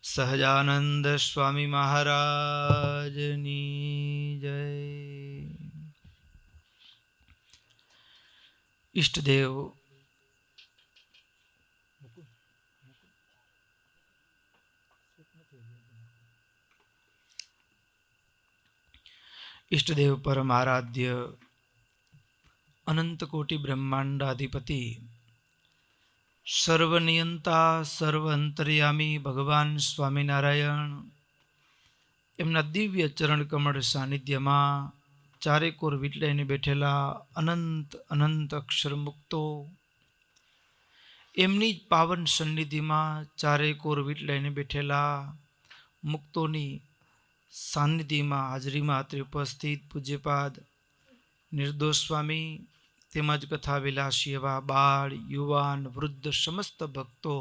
સહજાનંદ સ્વામી મહારાજની જય. ઈષ્ટદેવ ઈષ્ટદેવ પરમ આરાધ્ય અનંત કોટી બ્રહ્માંડાધિપતિ સર્વનિયંતા સર્વ અંતર્યામી ભગવાન સ્વામિનારાયણ એમના દિવ્ય ચરણ કમળ સાનિધ્યમાં ચારેકોર વીટલાઈને બેઠેલા અનંત અનંત અક્ષર મુક્તો, એમની જ પાવન સન્નિધિમાં ચારેકોર વીટલાઈને બેઠેલા મુક્તોની સાનિધ્યમાં હાજરીમાં અત્રે ઉપસ્થિત પૂજ્યપાદ નિર્દોષ સ્વામી તેમજ કથા વિલાસી એવા બાળ, યુવાન, વૃદ્ધ સમસ્ત ભક્તો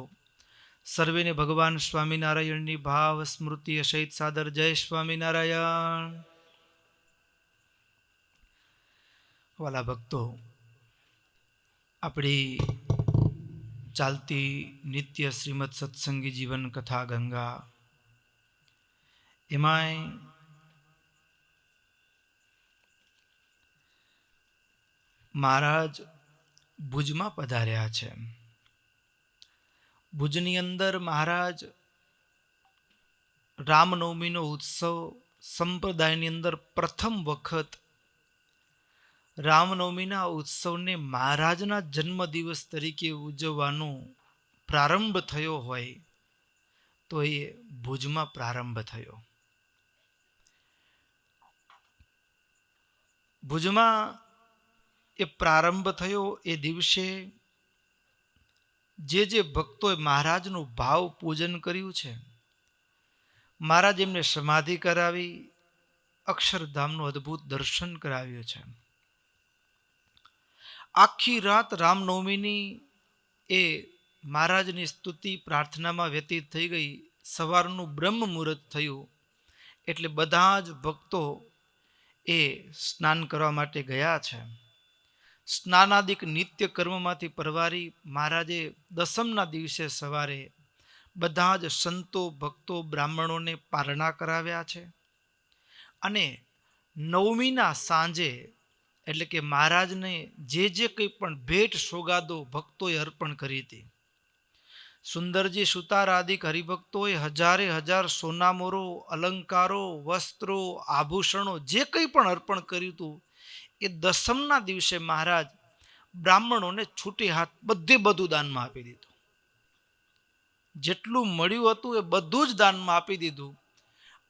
સર્વેને ભગવાન સ્વામિનારાયણની ભાવ સ્મૃતિ સહિત સાદર જય સ્વામિનારાયણ. વાલા ભક્તો, આપણી ચાલતી નિત્ય શ્રીમદ સત્સંગી જીવન કથા ગંગા, એમાંય મહારાજ ભુજમાં પધાર્યા છે. ભુજની અંદર મહારાજ રામનવમીનો ઉત્સવ સંપ્રદાયની અંદર પ્રથમ વખત રામનવમીના ઉત્સવને મહારાજના જન્મદિવસ તરીકે ઉજવવાનો પ્રારંભ થયો હોય તો એ ભુજમાં પ્રારંભ થયો. ભુજમાં એ પ્રારંભ થયો એ દિવસે જે ભક્તોએ મહારાજનું ભાવ પૂજન કર્યું છે, મહારાજ એમને સમાધિ કરાવી અક્ષરધામનું અદ્ભુત દર્શન કરાવ્યું છે. આખી રાત રામનવમીની એ મહારાજની સ્તુતિ પ્રાર્થનામાં વ્યતીત થઈ ગઈ. સવારનું બ્રહ્મ મુહૂર્ત થયું એટલે બધા જ ભક્તો એ સ્નાન કરવા માટે ગયા છે. સ્નાનાદિક નિત્ય કર્મમાંથી પરવારી મહારાજે દસમના દિવસે સવારે બધા જ સંતો, ભક્તો, બ્રાહ્મણોને પારણા કરાવ્યા છે. અને નવમીના સાંજે એટલે કે મહારાજને જે કંઈ પણ ભેટ સોગાદો ભક્તોએ અર્પણ કરી હતી, સુંદરજી સુતાર આદિક હરિભક્તોએ હજારે હજાર સોનામોરો, અલંકારો, વસ્ત્રો, આભૂષણો જે કંઈ પણ અર્પણ કર્યું હતું એ દસમના દિવસે મહારાજ બ્રાહ્મણોને છૂટી હાથ બધું દાનમાં આપી દીધું. જેટલું મળ્યું હતું એ બધું જ દાનમાં આપી દીધું.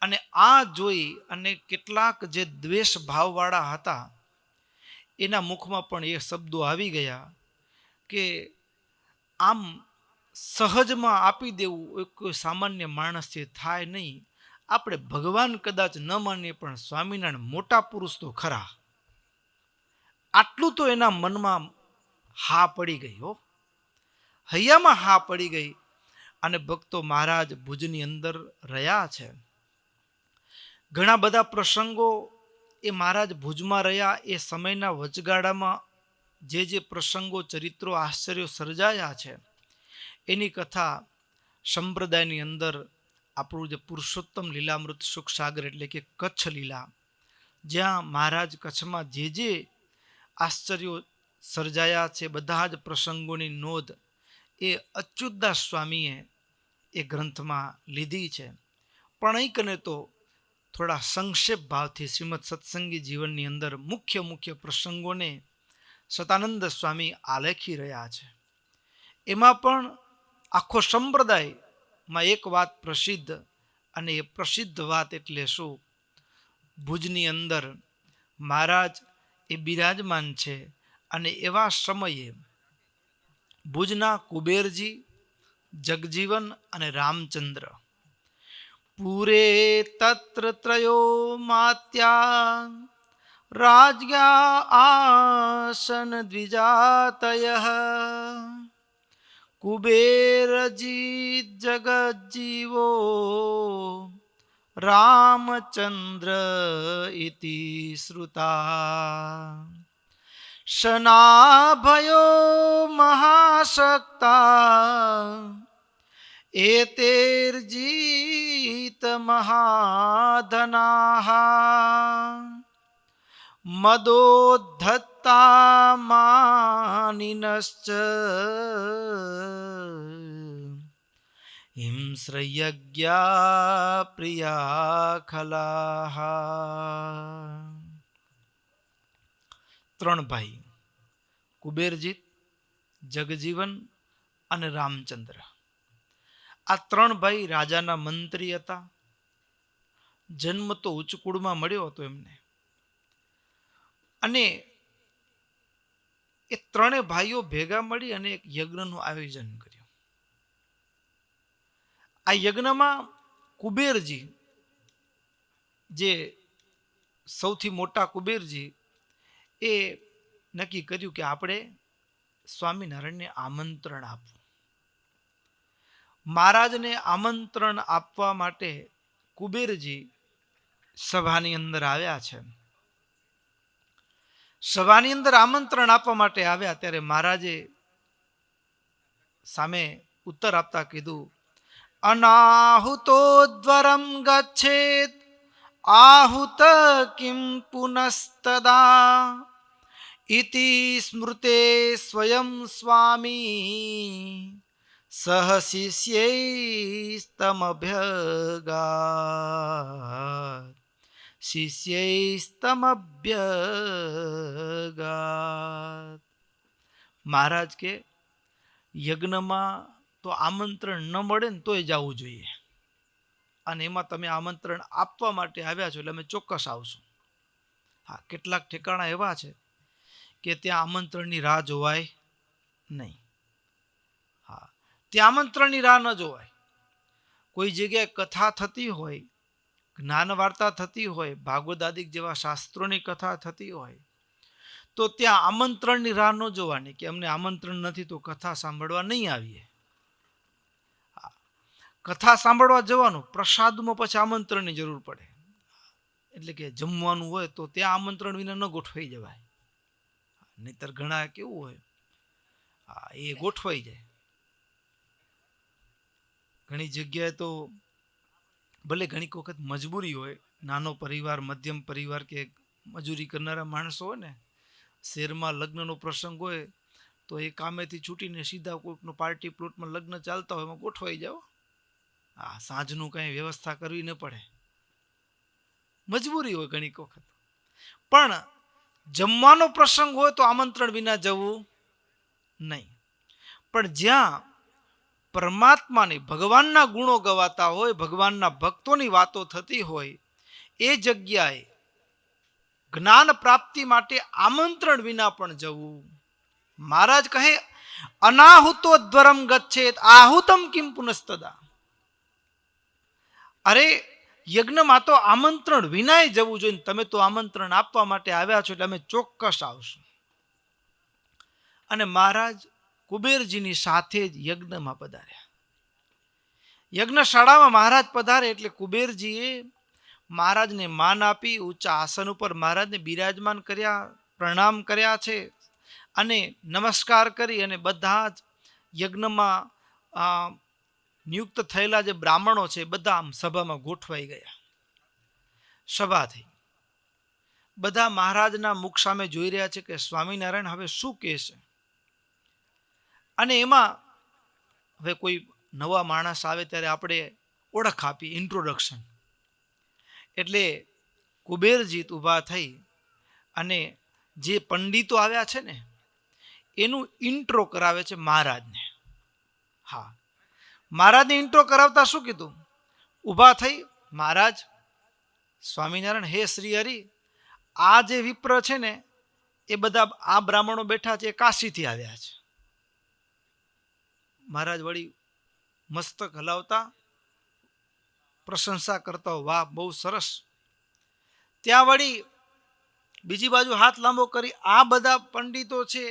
અને આ જોઈ અને કેટલાક જે દ્વેષ ભાવવાળા હતા એના મુખમાં પણ એ શબ્દો આવી ગયા કે આમ સહજમાં આપી દેવું એ કોઈ સામાન્ય માણસથી થાય નહીં. આપણે ભગવાન કદાચ ન માનીએ પણ સ્વામિનારાયણ મોટા પુરુષ તો ખરા. આટલું તો એના મનમાં હા પડી ગઈ. હૈયામાં હા પડી ગઈ. અને ભક્તો મહારાજ ભુજની અંદર રહ્યા છે. ઘણા બધા પ્રસંગો એ મહારાજ ભુજમાં રહ્યા એ સમયના વચગાળામાં જે પ્રસંગો, ચરિત્રો, આશ્ચર્યો સર્જાયા છે એની કથા સંપ્રદાયની અંદર આપણું જે પુરુષોત્તમ લીલામૃત સુખ સાગર એટલે કે કચ્છ લીલા, જ્યાં મહારાજ કચ્છમાં જે આશ્ચર્યો સર્જાયા છે બધા જ પ્રસંગોની નોંધ એ અચ્યુતદાસ સ્વામીએ એ ગ્રંથમાં લીધી છે. પણ અહીં કને તો થોડા સંક્ષેપ ભાવથી શ્રીમદ સત્સંગી જીવનની અંદર મુખ્ય પ્રસંગોને સતાનંદ સ્વામી આલેખી રહ્યા છે. એમાં પણ આખો સંપ્રદાયમાં એક વાત પ્રસિદ્ધ, અને એ પ્રસિદ્ધ વાત એટલે શું? ભુજની અંદર મહારાજ એ બિરાજમાન છે. અને એવા સમયે ભુજના કુબેરજી, જગજીવન અને રામચંદ્ર પૂરે તત્ર ત્રયો માત્યા રાજ્યા આસન દ્વિજાતયઃ કુબેરજી જગજીવો રામચંદ્ર ઇતિ શ્રુતા શનાભયો મહાશક્તા એતેર્જીત મહાધનાઃ મદોદ્ધત્તા માનિનશ્ચ હિંસ્રયજ્ઞા પ્રિયા ખલાઃ. ત્રણ ભાઈ કુબેરજીત, જગજીવન અને રામચંદ્ર. આ ત્રણ ભાઈ રાજાના મંત્રી હતા. જન્મ તો ઉચ્ચ કુળમાં મળ્યો હતો એમને. અને એ ત્રણે ભાઈઓ ભેગા મળી અને એક યજ્ઞનું આયોજન કર્યું. આ યજ્ઞમાં કુબેરજી, જે સૌથી મોટા કુબેરજી, એ નક્કી કર્યું કે આપણે સ્વામિનારાયણને આમંત્રણ આપવું. મહારાજને આમંત્રણ આપવા માટે કુબેરજી સભાની અંદર આવ્યા છે. સભાની અંદર આમંત્રણ આપવા માટે આવ્યા ત્યારે મહારાજે સામે ઉત્તર આપતા કીધું, અનાહુતોદ્વરમ ગચ્છેત આહુત કિમ પુનસ્તદા ઇતિ સ્મૃતે સ્વયં સ્વામી સહ શિષ્યૈસ્તમભ્યગાત. શિષ્યૈસ્તમભ્યગાત. મહારાજ કે યજ્ઞમાં તો આમંત્રણ ન મળે ને તોય જવું જોઈએ, અને એમાં તમે આમંત્રણ આપવા માટે આવ્યા છો એટલે અમે ચોક્કસ આવશું. હા, કેટલાક ઠેકાણા એવા છે કે ત્યાં આમંત્રણની રાહ જોવાય નહીં. હા, ત્યાં આમંત્રણની રાહ ન જોવાય. કોઈ જગ્યાએ કથા થતી હોય, જ્ઞાન વાર્તા થતી હોય, ભાગવદાદિક જેવા શાસ્ત્રોની કથા થતી હોય, તો ત્યાં આમંત્રણની રાહ ન જોવાની કે અમને આમંત્રણ નથી તો કથા સાંભળવા નહીં આવીએ. કથા સાંભળવા જવાનું, પ્રસાદમાં પછી આમંત્રણની જરૂર પડે. એટલે કે જમવાનું હોય તો ત્યાં આમંત્રણ વિના ન ગોઠવાઈ જવાય. નહીતર ઘણા કેવું હોય, હા, એ ગોઠવાઈ જાય. ઘણી જગ્યાએ તો ભલે ઘણી વખત મજબૂરી હોય, નાનો પરિવાર, મધ્યમ પરિવાર કે મજૂરી કરનારા માણસો હોય ને, શહેરમાં લગ્નનો પ્રસંગ હોય તો એ કામેથી છૂટીને સીધા કોઈકનો પાર્ટી પ્લોટમાં લગ્ન ચાલતા હોય એમાં ગોઠવાઈ જાઓ. હા, સાંજનું કંઈ વ્યવસ્થા કરવી ન પડે, મજબૂરી હોય ઘણી વખત. પણ જમવાનો પ્રસંગ હોય તો આમંત્રણ વિના જવું નહીં. પણ જ્યાં પરમાત્માની, ભગવાનના ગુણો ગવાતા હોય, ભગવાનના ભક્તોની વાતો થતી હોય, એ જગ્યાએ જ્ઞાન પ્રાપ્તિ માટે આમંત્રણ વિના પણ જવું. મહારાજ કહે, અનાહુતો દ્વરમ ગચ્છેત આહુતમ કિમ પુનસ્તદા. અરે, યજ્ઞમાં તો આમંત્રણ વિનાય જવું જોઈએ. તમે તો આમંત્રણ આપવા માટે આવ્યા છો એટલે અમે ચોક્કસ આવશું. અને મહારાજ કુબેરજીની સાથે જ યજ્ઞમાં પધાર્યા. યજ્ઞશાળામાં મહારાજ પધારે એટલે કુબેરજીએ મહારાજને માન આપી ઊંચા આસન ઉપર મહારાજને બિરાજમાન કર્યા, પ્રણામ કર્યા છે, અને નમસ્કાર કરી અને બધા જ યજ્ઞમાં નિયુક્ત થયેલા જે બ્રાહ્મણો છે બધા આમ સભામાં ગોઠવાઈ ગયા. સભા થઈ. બધા મહારાજના મુખ સામે જોઈ રહ્યા છે કે સ્વામિનારાયણ હવે શું કહેશે. અને એમાં હવે કોઈ નવા માણસ આવે ત્યારે આપણે ઓળખ આપી, ઇન્ટ્રોડક્શન. એટલે કુબેરજીત ઊભા થઈ અને જે પંડિતો આવ્યા છે ને એનું ઇન્ટ્રો કરાવે છે મહારાજને. હા, મહારાજને ઇન્ટ્રો કરાવતા શું કીધું? ઊભા થઈ, મહારાજ સ્વામિનારાયણ, હે શ્રી હરિ, આ જે વિપ્ર છે ને એ બધા આ બ્રાહ્મણો બેઠા છે એ કાશીથી આવ્યા છે. મહારાજ વળી મસ્તક હલાવતા પ્રશંસા કરતા, વાહ, બહુ સરસ. ત્યાં વળી બીજી બાજુ હાથ લાંબો કરી, આ બધા પંડિતો છે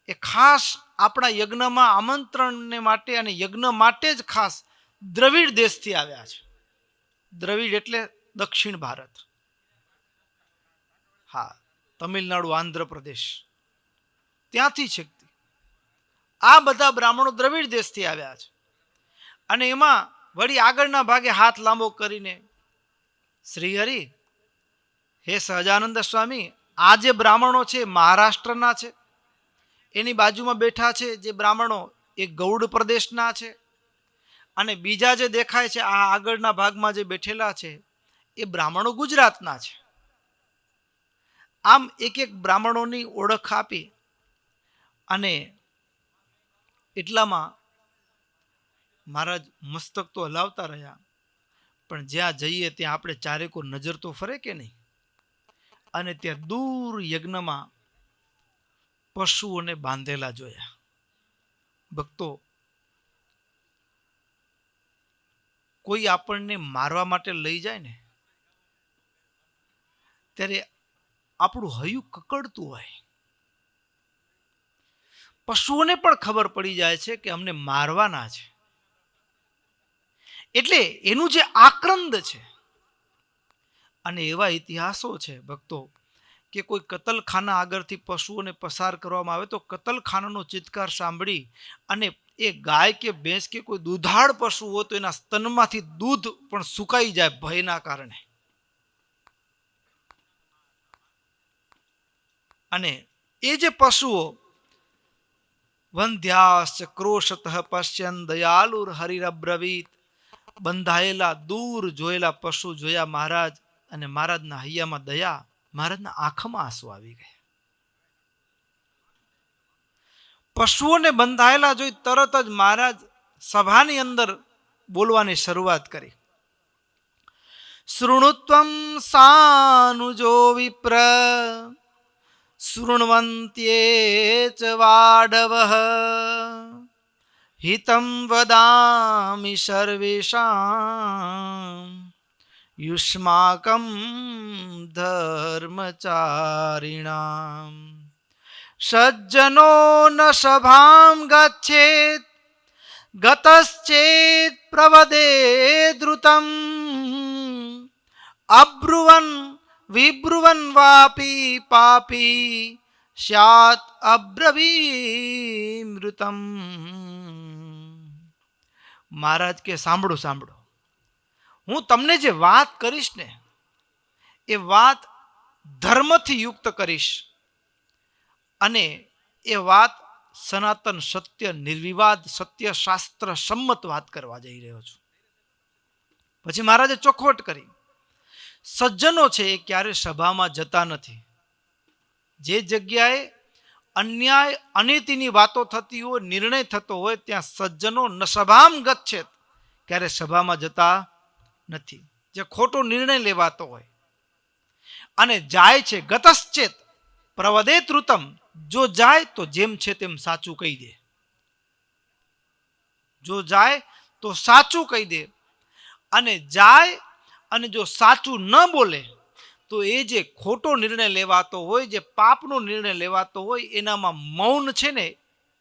એ ખાસ આપણા યજ્ઞમાં આમંત્રણને માટે અને યજ્ઞ માટે જ ખાસ દ્રવિડ દેશથી આવ્યા છે. દ્રવિડ એટલે દક્ષિણ ભારત. હા, તમિલનાડુ, આંધ્રપ્રદેશ, ત્યાંથી છે. આ બધા બ્રાહ્મણો દ્રવિડ દેશથી આવ્યા છે અને એમાં વળી આગળના ભાગે હાથ લાંબો કરીને, શ્રી હરિ, હે સહજાનંદ સ્વામી, આ જે બ્રાહ્મણો છે મહારાષ્ટ્રના છે, એની બાજુમાં બેઠા છે જે બ્રાહ્મણો એ ગૌડ પ્રદેશના છે, અને બીજા જે દેખાય છે આ આગળના ભાગમાં જે બેઠેલા છે એ બ્રાહ્મણો ગુજરાતના છે. આમ એક એક બ્રાહ્મણોની ઓળખ આપી અને એટલામાં મહારાજ મસ્તક તો હલાવતા રહ્યા, પણ જ્યાં જઈએ ત્યાં આપણે ચારેકો નજર તો ફરે કે નહીં. અને ત્યાં દૂર યજ્ઞમાં પશુઓને બાંધેલા જોયા. ભક્તો, કોઈ આપણને મારવા માટે લઈ જાય ને ત્યારે આપણું હૈયું કકડતું હોય. પશુઓને પણ ખબર પડી જાય છે કે અમને મારવાના છે, એટલે એનું જે આક્રંદ છે. અને એવા ઇતિહાસો છે ભક્તો કે કોઈ કતલખાના આગળથી પશુઓને પસાર કરવામાં આવે તો કતલખાનાનો ચિત્કાર સાંભળી અને એ ગાય કે ભેંસ કે કોઈ દૂધાળ પશુ હોય તો એના સ્તનમાંથી દૂધ પણ સુકાઈ જાય ભયના કારણે. અને એ જે પશુઓ વંધ્યાશ્ચ ક્રોશતઃ પશ્યન દયાલુર હરિરબ્રવીત, બંધાયેલા દૂર જોયેલા પશુ જોયા મહારાજ, અને મહારાજના હૈયામાં દયા, મહારાજના આંખમાં આંસુ આવી ગયા. પશુઓને બંધાયેલા જોઈ તરત જ મહારાજ સભાની અંદર બોલવાની શરૂઆત કરી. શૃણુત્વમ સાનુજો વિપ્ર શૃણવંત્યે ચ વાડવઃ, હિતં વદામિ સર્વેષાં યુષ્માકં ધર્મચારિણામ. સજ્જનો ન સભાં ગચ્છેત ગતશ્ચેત પ્રવદે દ્રુતમ, અબ્રુવન વિબ્રુવન વાપી પાપી સ્યાત અબ્રવીમૃતમ. મહારાજ કે સાંભળો સાંભળો, હું તમને જે વાત કરીશ ને એ વાત ધર્મથી યુક્ત કરીશ, અને એ વાત સનાતન સત્ય નિર્વિવાદ સત્ય શાસ્ત્ર સંમત વાત કરવા જઈ રહ્યો છું. પછી મહારાજે ચોખવટ કરી, સજ્જનો છે એ ક્યારે સભામાં જતા નથી. જે જગ્યાએ અન્યાય અનીતિની વાતો થતી હોય, નિર્ણય થતો હોય, ત્યાં સજ્જનો ન સભામ ગચ્છેત, ક્યારે સભામાં જતા નથી. જે ખોટો નિર્ણય લેવાતો હોય અને જાય છે, ગતશ્ચેત પ્રવદે ત્રુતમ, જો જાય તો જેમ છે તેમ સાચું કહી દે. જો જાય તો સાચું કહી દે, અને જાય અને જો સાચું ન બોલે તો એ જે ખોટો નિર્ણય લેવાતો હોય, જે પાપનો નિર્ણય લેવાતો હોય, એનામાં મૌન છે ને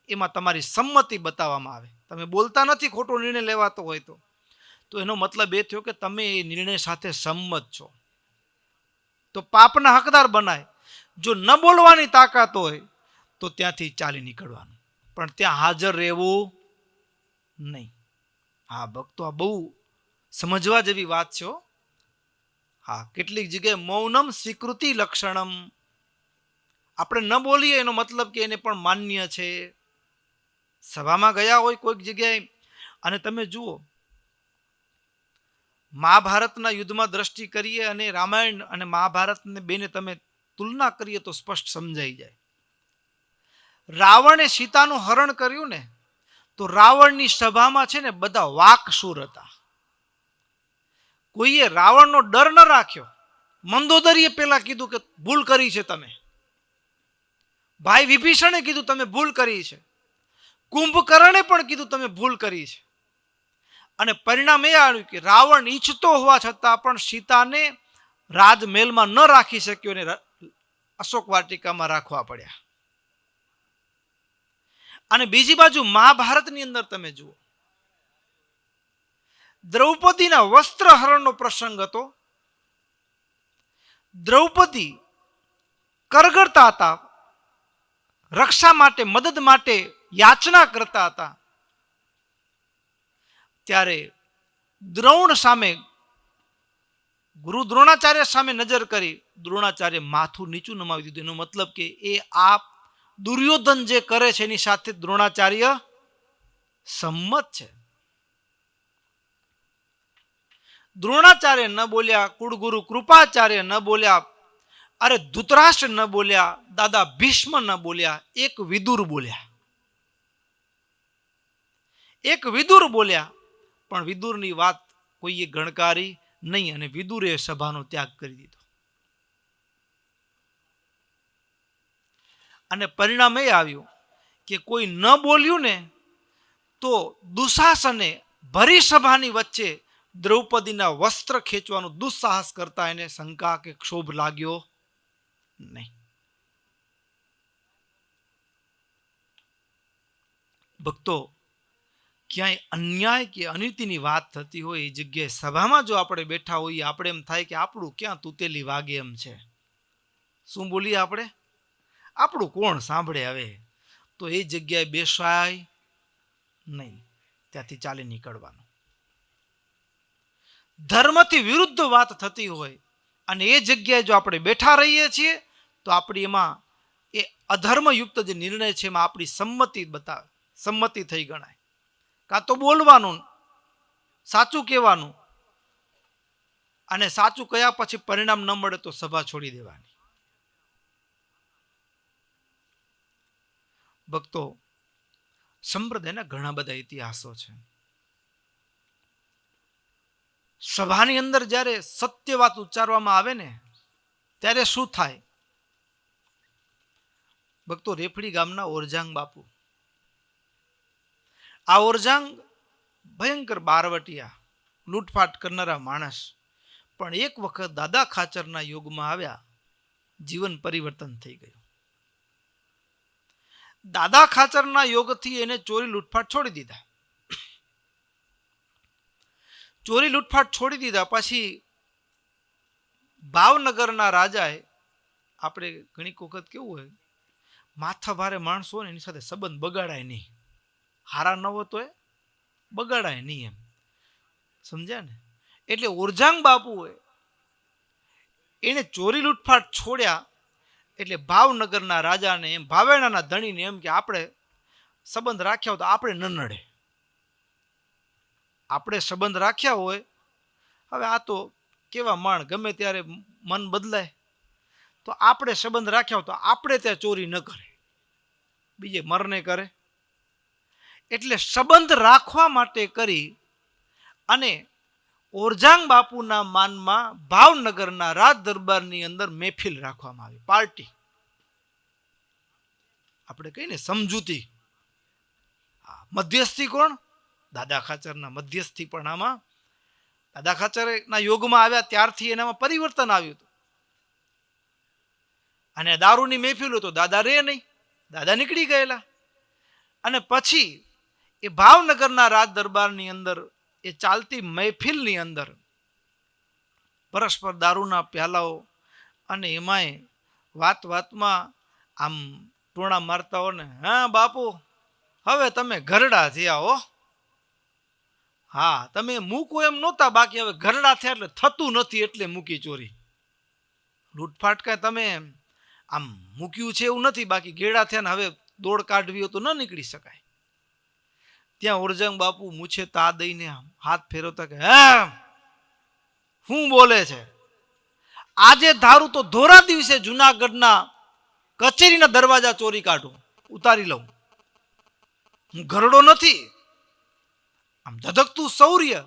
એમાં તમારી સંમતિ બતાવવામાં આવે. તમે બોલતા નથી ખોટો નિર્ણય લેવાતો હોય તો એનો મતલબ એ થયો કે તમે એ નિર્ણય સાથે સંમત છો. તો પાપના હકદાર બનાય. જો ન બોલવાની તાકાત હોય તો ત્યાંથી ચાલી નીકળવાનું, પણ ત્યાં હાજર રહેવું નહીં. હા ભક્તો, આ બહુ સમજવા જેવી વાત છે. હા, કેટલીક જગ્યાએ મૌનમ સ્વીકૃતિ લક્ષણમ, આપણે ન બોલીએ એનો મતલબ કે એને પણ માન્ય છે. સભામાં ગયા હોય કોઈક જગ્યાએ, અને તમે જુઓ મહાભારતના યુદ્ધમાં દ્રષ્ટિ કરીએ અને રામાયણ અને મહાભારતને બેને તમે તુલના કરીએ તો સ્પષ્ટ સમજાઈ જાય. રાવણે સીતાનું હરણ કર્યું ને તો રાવણની સભામાં છે ને બધા વાકશૂર હતા. કોઈએ રાવણનો ડર ન રાખ્યો. મંદોદરીએ પેલા કીધું કે ભૂલ કરી છે તમે. ભાઈ વિભીષણે કીધું તમે ભૂલ કરી છે. કુંભકર્ણે પણ કીધું તમે ભૂલ કરી છે. અને પરિણામ એ આવ્યું કે રાવણ ઈચ્છતો હોવા છતાં પણ સીતાને રાજમહેલમાં ન રાખી શક્યો ને અશોક વાટિકામાં રાખવા પડ્યા. અને બીજી બાજુ મહાભારતની અંદર તમે જુઓ, દ્રૌપદીના વસ્ત્ર હરણનો પ્રસંગ હતો. દ્રૌપદી કરગરતા હતા, રક્ષા માટે મદદ માટે યાચના કરતા હતા. ત્યારે દ્રોણ સામે, ગુરુ દ્રોણાચાર્ય સામે નજર કરી દ્રોણાચાર્ય માથું નીચું નમાવી દીધું. એનો મતલબ કે એ આપ દુર્યોધન જે કરે છે એની સાથે દ્રોણાચાર્ય સંમત છે. દ્રોણાચાર્ય ન બોલ્યા, કુળગુરુ કૃપાચાર્ય ન બોલ્યા, અરે ધૃતરાષ્ટ્ર ન બોલ્યા, દાદા ભીષ્મ ન બોલ્યા, એક વિદુર બોલ્યા. એક વિદુર બોલ્યા, પણ વિદુરની વાત કોઈએ ગણકારી નહીં અને વિદુરે સભાનો ત્યાગ કરી દીધો. અને પરિણામ એ આવ્યું કે કોઈ ન બોલ્યું ને તો દુશાસને ભરી સભાની વચ્ચે દ્રૌપદીના વસ્ત્ર ખેંચવાનું દુસ્સાહસ કરતા એને શંકા કે ક્ષોભ લાગ્યો નહીં. ભક્તો, ક્યાંય અન્યાય કે અનીતિની વાત થતી હોય એ જગ્યાએ સભામાં જો આપણે બેઠા હોઈએ, આપણે એમ થાય કે આપણું ક્યાં તૂટેલી વાગે એમ છે. શું બોલીએ આપણે? આપણું કોણ સાંભળે હવે? તો એ જગ્યાએ બેસાય નહીં, ત્યાંથી ચાલી નીકળવાનું. ધર્મથી વિરુદ્ધ વાત થતી હોય અને એ જગ્યાએ જો આપણે બેઠા રહીએ છીએ તો આપણી એમાં એ અધર્મયુક્ત જે નિર્ણય છે એમાં આપણી સંમતિ થઈ ગણાય. કાં તો બોલવાનું, સાચું કહેવાનું, અને સાચું કયા પછી પરિણામ ન મળે તો સભા છોડી દેવાની. ભક્તો, સંપ્રદાયના ઘણા બધા ઇતિહાસો છે. સભાની અંદર જ્યારે સત્ય વાત ઉચ્ચારવામાં આવે ને ત્યારે શું થાય? ભક્તો, રેફડી ગામના ઓરજાંગ બાપુ, આ ઓરજાંગ ભયંકર બારવટિયા, લૂંટફાટ કરનારા માણસ, પણ એક વખત દાદા ખાચરના યોગમાં આવ્યા, જીવન પરિવર્તન થઈ ગયું. દાદા ખાચરના યોગથી એને ચોરી લૂંટફાટ છોડી દીધા. ચોરી લૂંટફાટ છોડી દીધા પછી ભાવનગરના રાજાએ, આપણે ઘણી વખત કેવું હોય, માથા ભારે માણસો હોય ને એની સાથે સંબંધ બગાડાય નહીં, હારા ન હોય તો એ બગાડાય નહીં, એમ સમજ્યા ને? એટલે ઓરજાંગ બાપુએ એને ચોરી લૂંટફાટ છોડ્યા એટલે ભાવનગરના રાજાને એમ, ભાવેણાના ધણીને એમ કે આપણે સંબંધ રાખ્યા હોય તો આપણે ન નડે. આપણે સંબંધ રાખ્યા હોય, હવે આ તો કેવા માણ, ગમે ત્યારે મન બદલાય, તો આપણે સંબંધ રાખ્યા હોય તો આપણે ત્યાં ચોરી ન કરે, બીજે મરને કરે. એટલે સંબંધ રાખવા માટે કરી અને ઓરજાંગ બાપુના માનમાં ભાવનગરના રાજ દરબારની અંદર મહેફિલ રાખવામાં આવી, પાર્ટી. આપણે કહીને સમજૂતી. મધ્યસ્થી કોણ? દાદા ખાચરના મધ્યસ્થી. પણ આમાં દાદા ખાચરના યોગમાં આવ્યા ત્યારથી એનામાં પરિવર્તન આવ્યું હતું. અને દારૂની મહેફિલ તો દાદા રે નહીં, દાદા નીકળી ગયેલા. અને પછી એ ભાવનગરના રાજ દરબારની અંદર એ ચાલતી મહેફિલની અંદર પરસ્પર દારૂના પ્યાલાઓ, અને એમાંય વાત વાતમાં આમ ટોણા મારતા હો ને, હા બાપુ હવે તમે ઘરડા થયા હો, હા તમે મૂકો એમ નહોતા, બાકી હવે ઘરડા થયા એટલે થતું નથી એટલે મૂકી ચોરી. લૂંટફાટ કાંઈ તમે આમ મૂક્યું છે એવું નથી, બાકી ગેડા થયા ને હવે દોડ કાઢવી હોય તો ન નીકળી શકાય. ત્યાં ઓરજાંગ બાપુ મૂછે તા દઈને હાથ ફેરવતા કે, હે શું બોલે છે? આજે ધારું તો ધોરા દિવસે જુનાગઢના કચેરીના દરવાજા ચોરી કાઢું, ઉતારી લઉં. હું ઘરડો નથી. આમ ધધકતું શૌર્ય.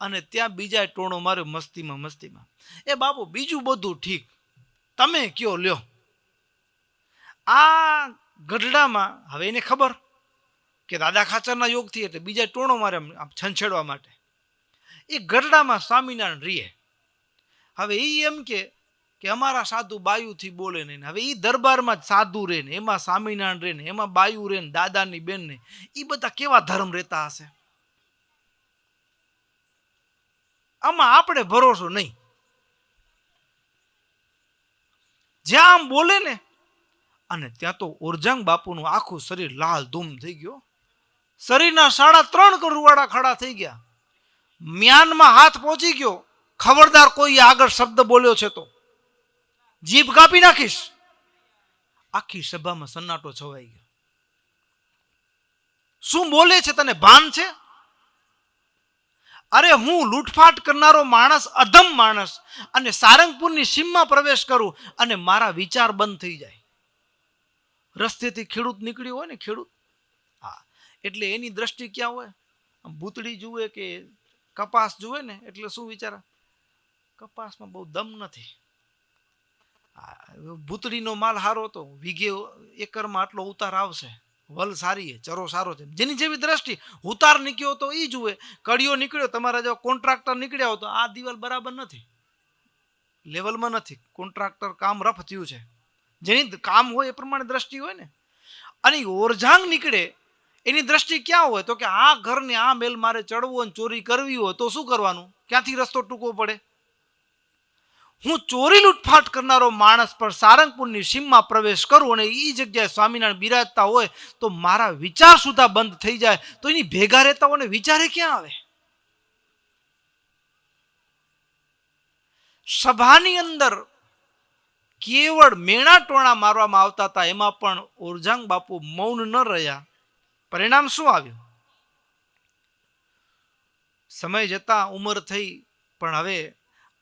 અને ત્યાં બીજા ટોણો માર્યો મસ્તીમાં. એ બાપુ બીજું બધું ઠીક, તમે કયો લ્યો. આ ગઢડામાં હવે એને ખબર કે દાદા ખાચરના યોગથી, એટલે બીજા ટોણો મારે આમ છંછેડવા માટે. એ ગઢડામાં સ્વામિનારાયણ રીએ. હવે એ એમ કે અમારા સાધુ બાયુથી બોલે નહીં. હવે એ દરબારમાં જ સાધુ રહે ને, એમાં સ્વામિનારાયણ રહે ને, એમાં બાયુ રહે ને, દાદાની બેન ને, એ બધા કેવા ધર્મ રહેતા હશે? આમાં આપણે ભરોસો નહીં. જ્યાં આમ બોલે ને, અને ત્યાં તો ઓરજાંગ બાપુનું આખું શરીર લાલ ધૂમ થઈ ગયો. શરીરના 3.5 કરોડવાળા ખડા થઈ ગયા. મ્યાનમાં હાથ પહોંચી ગયો. ખબરદાર કોઈ આગળ શબ્દ બોલ્યો છે તો જીભ કાપી નાખીશ. આખી સભામાં સન્નાટો છવાઈ ગયો. શું બોલે છે, તને ભાન છે? અરે હું લૂંટફાટ કરનારો માણસ, અધમ માણસ, અને સારંગપુરની સીમમાં પ્રવેશ કરું અને મારા વિચાર બંધ થઈ જાય. રસ્તેથી ખેડૂત નીકળ્યો હોય ને, ખેડૂત, હા, એટલે એની દ્રષ્ટિ ક્યાં હોય? ભૂતળી જુએ કે કપાસ જુએ ને, એટલે શું વિચારે? કપાસમાં બહુ દમ નથી. ભૂતળીનો માલ સારો હતો, વીઘે એકરમાં આટલો ઉતાર આવશે, વલ સારી, ચરો સારો છે, જેની જેવી દ્રષ્ટિ. ઉતાર નીકળ્યો તો એ જુએ, કડિયો નીકળ્યો, તમારા જેવા કોન્ટ્રાક્ટર નીકળ્યા હોય તો આ દિવાલ બરાબર નથી, લેવલમાં નથી, કોન્ટ્રાક્ટર કામ રફ થયું છે, જેની કામ હોય એ પ્રમાણે દ્રષ્ટિ હોય ને. અને ઓરજાંગ નીકળે એની દ્રષ્ટિ ક્યાં હોય? તો કે આ ઘરને આ મેલ મારે ચડવું અને ચોરી કરવી હોય તો શું કરવાનું? ક્યાંથી રસ્તો ટૂંકો પડે? હું ચોરી લૂંટફાટ કરનારો માણસ પર સારંગપુરની સીમમાં પ્રવેશ કરું અને એ જગ્યાએ સ્વામિનારાયણ બિરાજતા હોય તો મારા વિચાર સુધા બંધ થઈ જાય, તો એની ભેગા રહેતા હોય ને વિચારે ક્યાં આવે? સભાની અંદર કેવળ મેણા ટોણા મારવામાં આવતા હતા, એમાં પણ ઓરજાંગ બાપુ મૌન ન રહ્યા. પરિણામ શું આવ્યું? સમય જતા ઉંમર થઈ, પણ હવે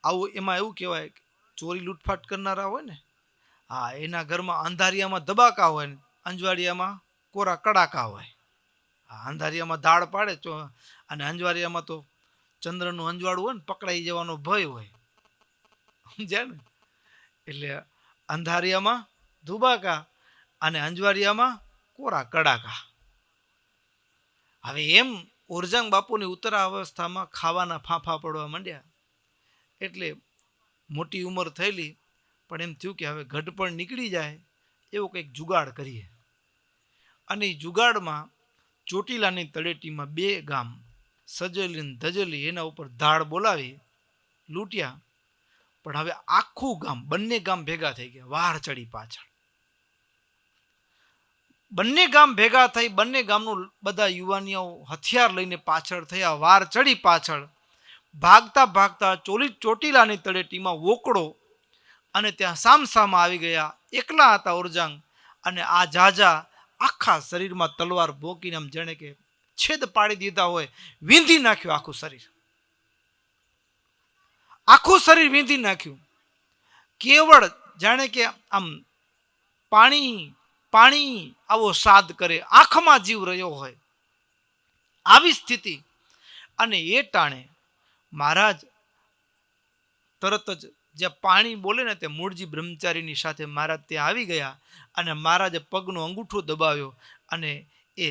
આવું એમાં એવું કહેવાય કે ચોરી લૂંટફાટ કરનારા હોય ને, હા, એના ઘરમાં અંધારિયામાં ધબાકા હોય ને અંજવાડિયામાં કોરા કડાકા હોય. હા, અંધારિયામાં દાળ પાડે અને અંજવાડિયામાં તો ચંદ્રનું અંજવાળું હોય ને, પકડાઈ જવાનો ભય હોય, સમજ્યા ને? એટલે અંધારિયામાં ધુબાકા અને અંજવાડિયામાં કોરા કડાકા. હવે એમ ઓરજાંગ બાપુની ઉત્તરા અવસ્થામાં ખાવાના ફાંફા પડવા માંડ્યા. એટલે મોટી ઉંમર થયેલી, પણ એમ થયું કે હવે ઘડપણ નીકળી જાય એવો કંઈક જુગાડ કરીએ. અને એ જુગાડમાં ચોટીલાની તળેટીમાં 2 ગામ, સજેલી અને ધજેલી, એના ઉપર ધાડ બોલાવી લૂંટ્યા. પણ હવે આખું ગામ, બંને ગામ ભેગા થઈ ગયા વાર ચડી પાછળ. બંને ગામ ભેગા થઈ, બંને ગામનું બધા યુવાનીઓ હથિયાર લઈને પાછળ થયા, વાર ચડી પાછળ. ભાગતા ભાગતા ચોટીલાની તળેટીમાં વોકડો અને ત્યાં સામસામા આવી ગયા. એકલા હતા ઓરજાંગ, અને આ જાજા આખા શરીરમાં તલવાર ભોંકીને આમ જાણે કે છેદ પાડી દીધા હોય, વીંધી નાખ્યું આખું શરીર. આખું શરીર વીંધી નાખ્યું. કેવળ જાણે કે આમ પાણી પાણી આવો સાદ કરે, આંખમાં જીવ રહ્યો હોય, આવી સ્થિતિ. અને એ ટાણે મહારાજ તરત જ જ્યાં પાણી બોલે ને તે મૂળજી બ્રહ્મચારીની સાથે મહારાજ ત્યાં આવી ગયા. અને મહારાજે પગનો અંગૂઠો દબાવ્યો અને એ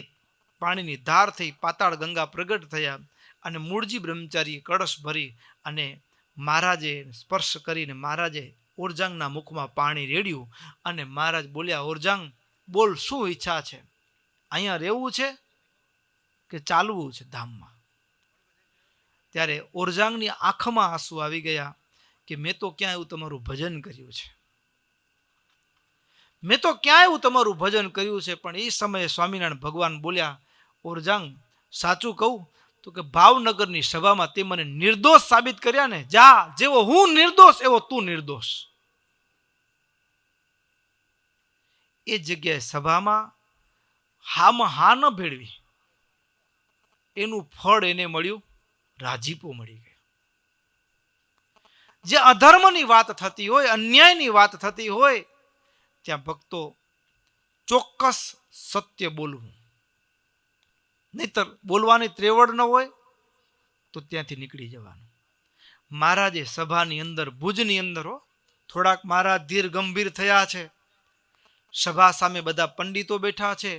પાણીની ધાર થઈ પાતાળ ગંગા પ્રગટ થયા. અને મૂળજી બ્રહ્મચારીએ કળશ ભરી અને મહારાજે સ્પર્શ કરીને મહારાજે ઓરજાંગના મુખમાં પાણી રેડ્યું. અને મહારાજ બોલ્યા, ઓરજાંગ બોલ, શું ઈચ્છા છે? અહીંયા રહેવું છે કે ચાલવું છે ધામમાં? ત્યારે ઓરજાંગની આંખમાં આંસુ આવી ગયા કે મેં તો ક્યાં એવું તમારું ભજન કર્યું છે, મેં તો ક્યાં એવું તમારું ભજન કર્યું છે. પણ એ સમયે સ્વામિનારાયણ ભગવાન બોલ્યા, ઓરજાંગ સાચું કહું તો કે ભાવનગરની સભામાં તે મને નિર્દોષ સાબિત કર્યા ને. જા, જેવો હું નિર્દોષ એવો તું નિર્દોષ. એ જગ્યાએ સભામાં હામાં હા ન ભેળવી, એનું ફળ એને મળ્યું, રાજીપો મળી ગયો. જે અધર્મની વાત થતી હોય, અન્યાયની વાત થતી હોય, ત્યાં ભક્તો ચોક્કસ સત્ય બોલવું, નહીતર બોલવાની ત્રેવડ ન હોય તો ત્યાંથી નીકળી જવાનું. મહારાજે સભાની અંદર, ભુજની અંદર, થોડાક મહારાજ ધીર ગંભીર થયા છે. સભા સામે બધા પંડિતો બેઠા છે,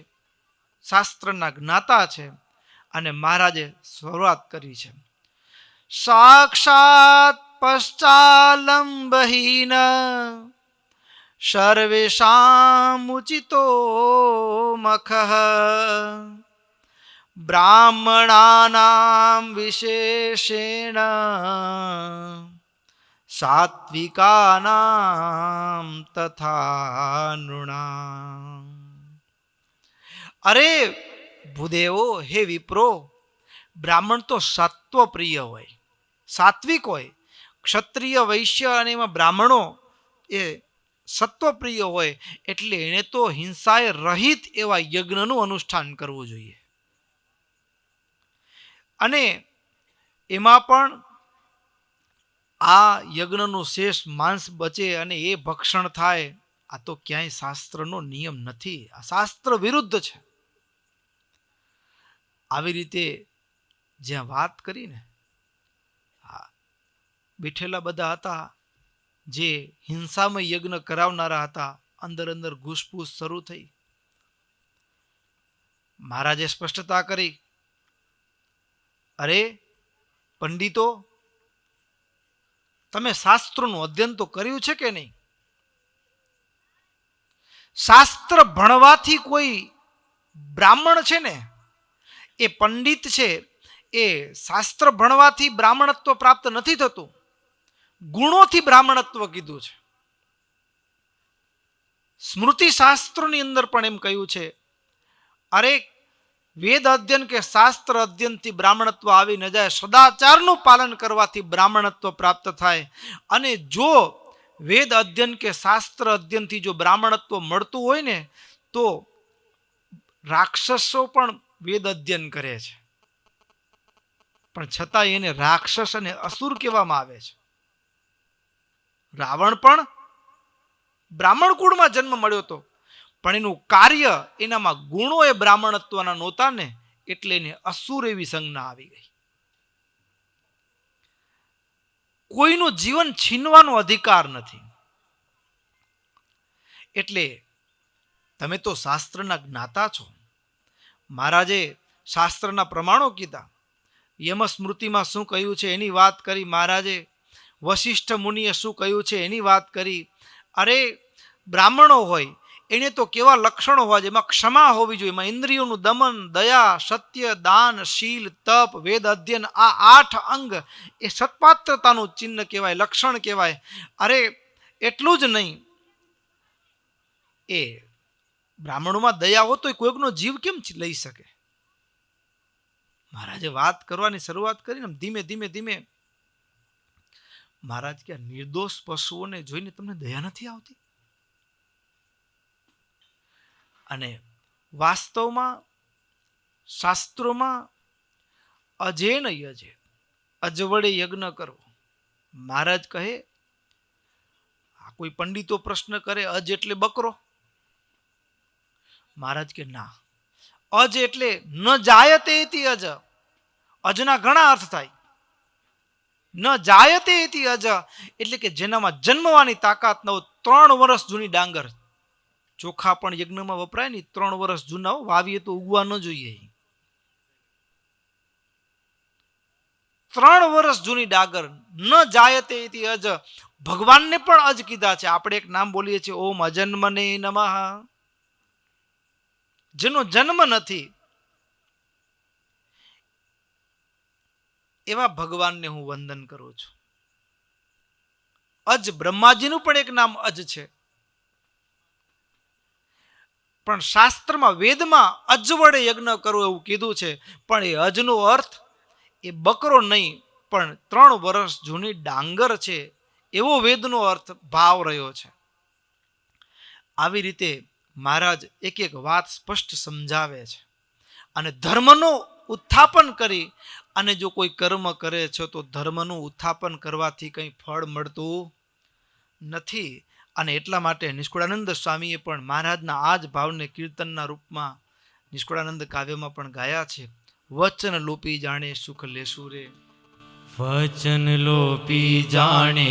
શાસ્ત્રના જ્ઞાતા છે. અને મહારાજે શરૂઆત કરી છે, સાક્ષાત પશ્ચાલંબહીન સર્વેષામ ઉચિતો મખઃ બ્રાહ્મણાનામ વિશેષેણ સાત્વિકાનામ તથા નૃણામ. અરે ભૂદેવો હે વિપ્રો, બ્રાહ્મણ તો સત્વ પ્રિય હોય, સાત્વિક હોય. ક્ષત્રિય વૈશ્ય અને એમાં બ્રાહ્મણો એ સત્વપ્રિય હોય, એટલે એને તો હિંસાએ રહિત એવા યજ્ઞનું અનુષ્ઠાન કરવું જોઈએ. અને એમાં પણ આ યજ્ઞનું શેષ માંસ બચે અને એ ભક્ષણ થાય, આ તો ક્યાંય શાસ્ત્રનો નિયમ નથી, આ શાસ્ત્ર વિરુદ્ધ છે. આવી રીતે જ્યાં વાત કરીને બેઠેલા બધા હતા જે હિંસામય યજ્ઞ કરાવનારા હતા, અંદર અંદર ઘૂસપૂસ શરૂ થઈ. મહારાજે સ્પષ્ટતા કરી, અરે પંડિતો, તમે શાસ્ત્રોનું અધ્યયન તો કર્યું છે કે નહીં? શાસ્ત્ર ભણવાથી કોઈ બ્રાહ્મણ છે ને, એ પંડિત છે, એ શાસ્ત્ર ભણવાથી બ્રાહ્મણત્વ પ્રાપ્ત નથી થતું, ગુણોથી બ્રાહ્મણત્વ કીધું છે. સ્મૃતિ શાસ્ત્રોની અંદર પણ એમ કહ્યું છે, અરે વેદ અધ્યયન કે શાસ્ત્ર અધ્યયનથી બ્રાહ્મણત્વ આવી ન જાય, સદાચારનું પાલન કરવાથી બ્રાહ્મણત્વ પ્રાપ્ત થાય. અને જો વેદ અધ્યયન કે શાસ્ત્ર અધ્યયનથી જો બ્રાહ્મણત્વ મળતું હોય ને, તો રાક્ષસો પણ વેદ અધ્યયન કરે છે, પણ છતાં એને રાક્ષસ અને અસુર કહેવામાં આવે છે. રાવણ પણ બ્રાહ્મણ કુળમાં જન્મ મળ્યો હતો, પણ એનું કાર્ય, એનામાં ગુણો એ બ્રાહ્મણત્વના નહોતા ને, એટલે એને અસુર એવી સંજ્ઞા આવી ગઈ. કોઈનું જીવન છીનવાનો અધિકાર નથી. એટલે તમે તો શાસ્ત્રના જ્ઞાતા છો. મહારાજે શાસ્ત્રના પ્રમાણો કીધા. યમસ્મૃતિમાં શું કહ્યું છે એની વાત કરી મહારાજે. વશિષ્ઠ મુનિએ શું કહ્યું છે એની વાત કરી. અરે બ્રાહ્મણો હોય એને તો કેવા લક્ષણો હોવા જોઈએ, એમાં ક્ષમા હોવી જોઈએ, એમાં ઇન્દ્રિયોનું દમન, દયા, સત્ય, દાન, શીલ, તપ, વેદ અધ્યયન, આ 8 અંગ એ સત્પાત્રતાનું ચિહ્ન કહેવાય, લક્ષણ કહેવાય. અરે એટલું જ નહીં, એ બ્રાહ્મણોમાં દયા હો તો કોઈકનો જીવ કેમ લઈ શકે? મહારાજે વાત કરવાની શરૂઆત કરીને ધીમે ધીમે ધીમે મહારાજ કે નિર્દોષ પશુઓને જોઈને તમને દયા નથી આવતી? અને વાસ્તવમાં શાસ્ત્રોમાં અજેન યજે, અજવડે યજ્ઞ કરવો. મહારાજ કહે, આ કોઈ પંડિતો પ્રશ્ન કરે, અજ એટલે બકરો? મહારાજ કે ના, અજ એટલે ન જાયતે ઇતિ અજ. અજના ઘણા અર્થ થાય. ન જાયતે ઇતિ અજ એટલે કે જેનામાં જન્મવાની તાકાત ન હોય. 3 વર્ષ જૂની ડાંગર, ચોખા પણ યજ્ઞમાં વપરાય ને, 3 વર્ષ જૂના વાવીએ તો ઉગવા ન જોઈએ. 3 વર્ષ જૂની ડાંગર, ન જાયતે ઇતિ અજ. ભગવાનને પણ અજ કીધા છે. આપણે એક નામ બોલીએ છીએ, ઓમ અજન્મને નમઃ. જેનો જન્મ નથી એવા ભગવાનને હું વંદન કરું છું. અજ, બ્રહ્માજીનું પણ એક નામ અજ છે. પણ શાસ્ત્રમાં, વેદમાં અજ વડે યજ્ઞ કરવો એવું કીધું છે. પણ એ અજનો અર્થ એ બકરો નહીં, પણ 3 વર્ષ જૂની ડાંગર છે, એવો વેદનો અર્થ ભાવ રહ્યો છે. આવી રીતે મહારાજ એક એક વાત સ્પષ્ટ સમજાવે છે. અને ધર્મનું ઉત્થાપન કરી, અને જો કોઈ કર્મ કરે છે તો ધર્મનું ઉત્થાપન કરવાથી કંઈ ફળ મળતું નથી. અને એટલા માટે નિષ્કુળાનંદ સ્વામીએ પણ મહારાજના આ જ ભાવને કીર્તનના રૂપમાં નિષ્કુળાનંદ કાવ્યમાં પણ ગાયા છે. વચન લોપી જાણે સુખ લેશું રે. વચન લોપી જાણે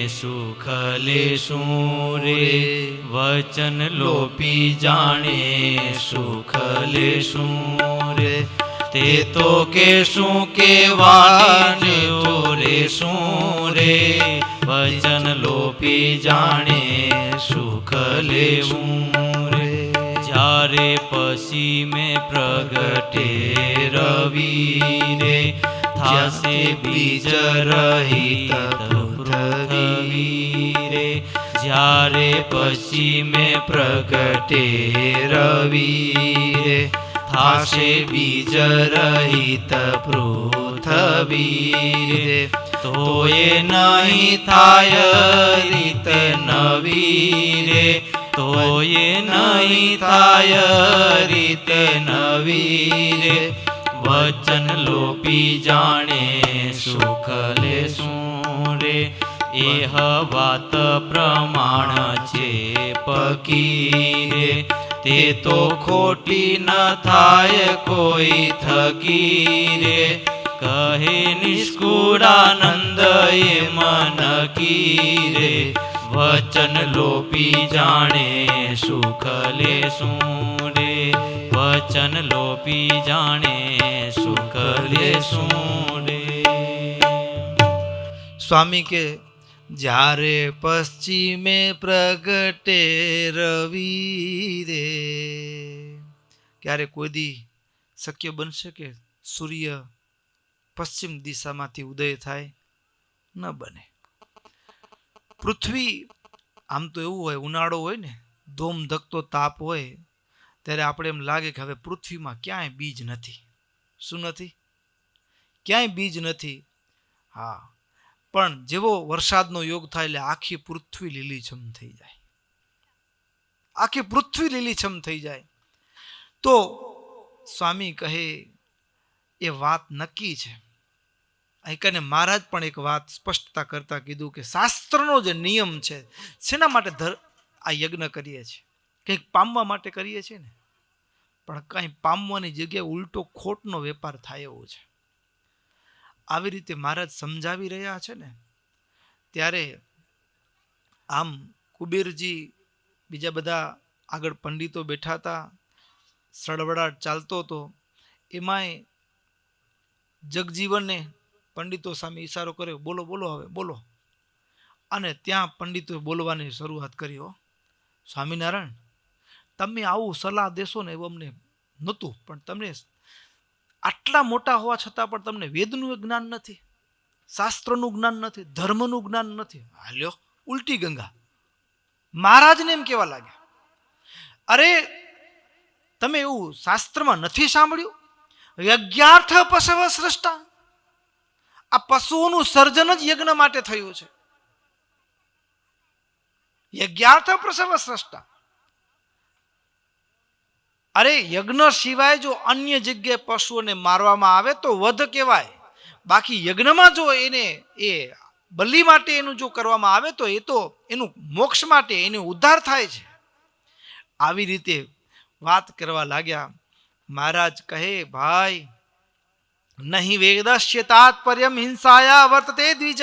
સુખ લેશું રે. વચન લોપી જાણે સુખ લેશું રે. તે તો કેશું કેવાની રેશું રે. વચન લોપી જાણે સુખ લેવું રે. જ્યારે પશ્ચિમે પ્રગટે રવિ રે. થાસે બીજ રહિત પૃથ્વી રે. જ્યારે પશ્ચિમે પ્રગટે રવિ રે. થાશે બીજ રહિત પૃથ્વી રે તોય નહીં થાય રીત નવી રે તોય નહીં થાય રીત નવી રે વચન લોપી જાણે સુખ લેશું રે એહ વાત પ્રમાણ છે પકી રે તે તો ખોટી ન થાય કોઈ થકી રે કહે નિષ્કુળાનંદ એ મન કી રે વચન લોપી જાણે સુખ લેશું રે વચન લોપી જાણે સુખ લેશું રે. સ્વામી કે જ્યારે પશ્ચિમે પ્રગટે રવિ રે, ક્યારે કોઈ દી શક્ય બનશે કે સૂર્ય પશ્ચિમ દિશામાંથી ઉદય થાય? ન બને. પૃથ્વી આમ તો એવું હોય, ઉનાળો હોય ને, ધોમ ધકતો તાપ હોય, ત્યારે આપણે એમ લાગે કે હવે પૃથ્વીમાં ક્યાંય બીજ નથી. શું નથી? ક્યાંય બીજ નથી. હા, પણ જેવો વરસાદનો યોગ થાય એટલે આખી પૃથ્વી લીલીછમ થઈ જાય. આખી પૃથ્વી લીલીછમ થઈ જાય. તો સ્વામી કહે એ વાત નક્કી છે. અહીં મહારાજ પણ એક વાત સ્પષ્ટતા કરતા કીધું કે શાસ્ત્રનો જે નિયમ છે, શેના માટે આ યજ્ઞ કરીએ છીએ? કંઈક પામવા માટે કરીએ છીએ ને, પણ કંઈ પામવાની જગ્યાએ ઉલટો ખોટનો વેપાર થાય એવો છે. આવી રીતે મહારાજ સમજાવી રહ્યા છે ને, ત્યારે આમ કુબેરજી, બીજા બધા આગળ પંડિતો બેઠા હતા, સળવળાટ ચાલતો હતો. એમાંય જગજીવને પંડિતો સામે ઈશારો કર્યો, બોલો બોલો હવે બોલો. અને ત્યાં પંડિતોએ બોલવાની શરૂઆત કરી. સ્વામિનારાયણ, તમે આવું સલાહ દેશો ને એવું અમને નહોતું, પણ તમને આટલા મોટા હોવા છતાં પણ તમને વેદનું જ્ઞાન નથી, શાસ્ત્રનું જ્ઞાન નથી, ધર્મનું જ્ઞાન નથી. હાલ્યો ઉલટી ગંગા. મહારાજને એમ કેવા લાગ્યા, અરે તમે એવું શાસ્ત્રમાં નથી સાંભળ્યું? યજ્ઞાર્થ પશવ સૃષ્ટા. આ પશુઓનું સર્જન જ યજ્ઞ માટે થયું છે. યજ્ઞાર્થ પશવ સૃષ્ટા. અરે યજ્ઞ સિવાય જો અન્ય જગ્યાએ પશુઓને મારવામાં આવે તો વધ કહેવાય. બાકી યજ્ઞમાં જો એને એ બલિ માટે એનું જો કરવામાં આવે તો એ તો એનું મોક્ષ માટે એનો ઉદ્ધાર થાય છે. આવી રીતે વાત કરવા લાગ્યા. મહારાજ કહે, ભાઈ, નહીં વેદસ્ય તાત્પર્યમ હિંસાયા વર્તતે દ્વિજ,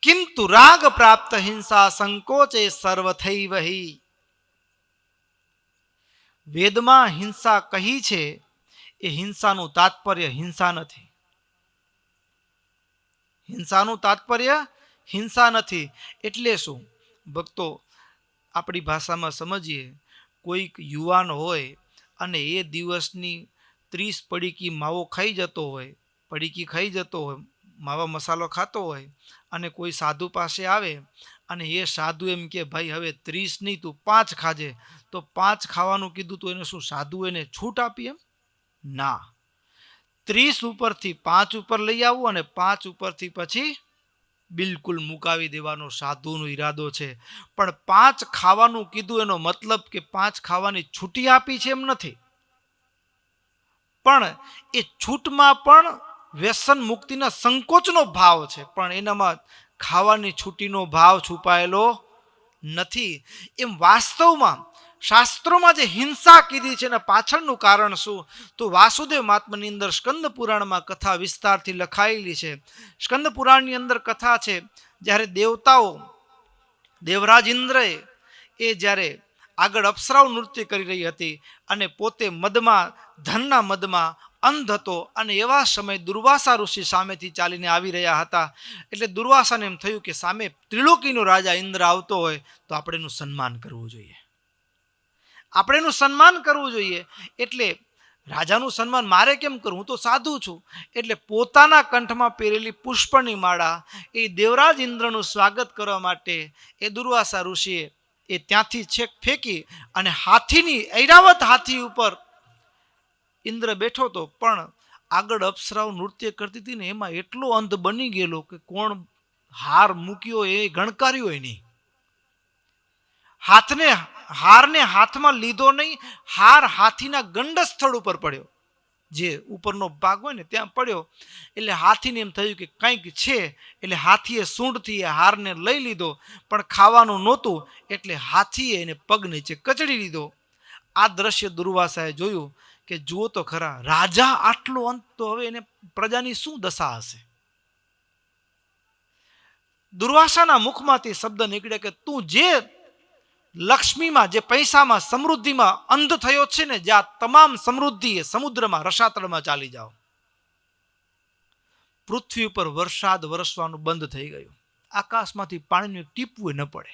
કિંતુ રાગ પ્રાપ્ત હિંસા સંકોચે સર્વથૈવ હિ. વેદમાં હિંસા કહી છે, એ હિંસાનું તાત્પર્ય હિંસા નથી. હિંસાનું તાત્પર્ય હિંસા નથી. એટલે શું ભક્તો, આપણી ભાષામાં સમજીએ, કોઈક યુવાન હોય અને એ દિવસની 30 પડીકી માવો ખાઈ જતો હોય, પડીકી ખાઈ જતો હોય, માવા મસાલો ખાતો હોય, અને કોઈ સાધુ પાસે આવે અને એ સાધુ એમ કે, ભાઈ હવે 30 નહીં તું 5 ખાજે, તો 5 ખાવાનું કીધું તો એને શું સાધુ એને છૂટ આપી? એમ ના. 30 ઉપરથી 5 ઉપર લઈ આવવું અને 5 ઉપરથી પછી બિલકુલ મુકાવી દેવાનો સાધુનો ઈરાદો છે. પણ 5 ખાવાનું કીધું એનો મતલબ કે 5 ખાવાની છૂટી આપી છે એમ નથી. પણ એ છૂટમાં પણ વ્યસન મુક્તિના સંકોચનો ભાવ છે, પણ એનામાં ખાવાની છૂટીનો ભાવ છુપાયેલો નથી. એમ વાસ્તવમાં શાસ્ત્રોમાં જે હિંસા કીધી છે એના પાછળનું કારણ શું? તો વાસુદેવ મહાત્માની અંદર સ્કંદ પુરાણમાં કથા વિસ્તારથી લખાયેલી છે. સ્કંદ પુરાણની અંદર કથા છે, જ્યારે દેવતાઓ, દેવરાજ ઇન્દ્રએ એ જ્યારે આગળ અપ્સરાઓ નૃત્ય કરી રહી હતી અને પોતે મદમાં, ધનના મદમાં અંધ હતો, અને એવા સમયે દુર્વાસા ઋષિ સામેથી ચાલીને આવી રહ્યા હતા. એટલે દુર્વાસાને એમ થયું કે સામે ત્રિલોકીનો રાજા ઇન્દ્ર આવતો હોય તો આપણે એનું સન્માન કરવું જોઈએ, આપણે એનું સન્માન કરવું જોઈએ. એટલે રાજાનું સન્માન મારે કેમ કરવું? હું તો સાધુ છું. એટલે પોતાના કંઠમાં પહેરેલી પુષ્પની માળા એ દેવરાજ ઇન્દ્રનું સ્વાગત કરવા માટે એ દુર્વાસા ઋષિએ એ ત્યાંથી છેક ફેંકી અને હાથીની ઐરાવત હાથી ઉપર ઇન્દ્ર બેઠો હતો, પણ આગળ અપ્સરાઓ નૃત્ય કરતી હતી ને એમાં એટલો અંધ બની ગયેલો કે કોણ હાર મૂક્યો એ ગણકાર્યો નહીં. હારને હાથમાં લીધો નહીં, હાર હાથીના ગંડ સ્થળ ઉપર પડ્યો, જે ઉપરનો ભાગ હોય ને ત્યાં પડ્યો. એટલે હાથીને એમ થયું કે કંઈક છે, એટલે હાથીએ સૂંઢથી એ હારને લઈ લીધો, પણ ખાવાનું નહોતું એટલે હાથીએ એને પગ નીચે કચડી લીધો. આ દ્રશ્ય દુર્વાસાએ જોયું કે જુઓ તો ખરા, રાજા આટલો અંત, તો હવે એને પ્રજાની શું દશા હશે. દુર્વાસાના મુખમાંથી શબ્દ નીકળ્યા કે તું જે લક્ષ્મીમાં, જે પૈસામાં, સમૃદ્ધિમાં અંધ થયો છે ને, જ્યાં તમામ સમૃદ્ધિ એ સમુદ્રમાં, રસાતળમાં ચાલી જાઓ. પૃથ્વી ઉપર વરસાદ વરસવાનું બંધ થઈ ગયું, આકાશમાંથી પાણીનું એક ટીપું ન પડે.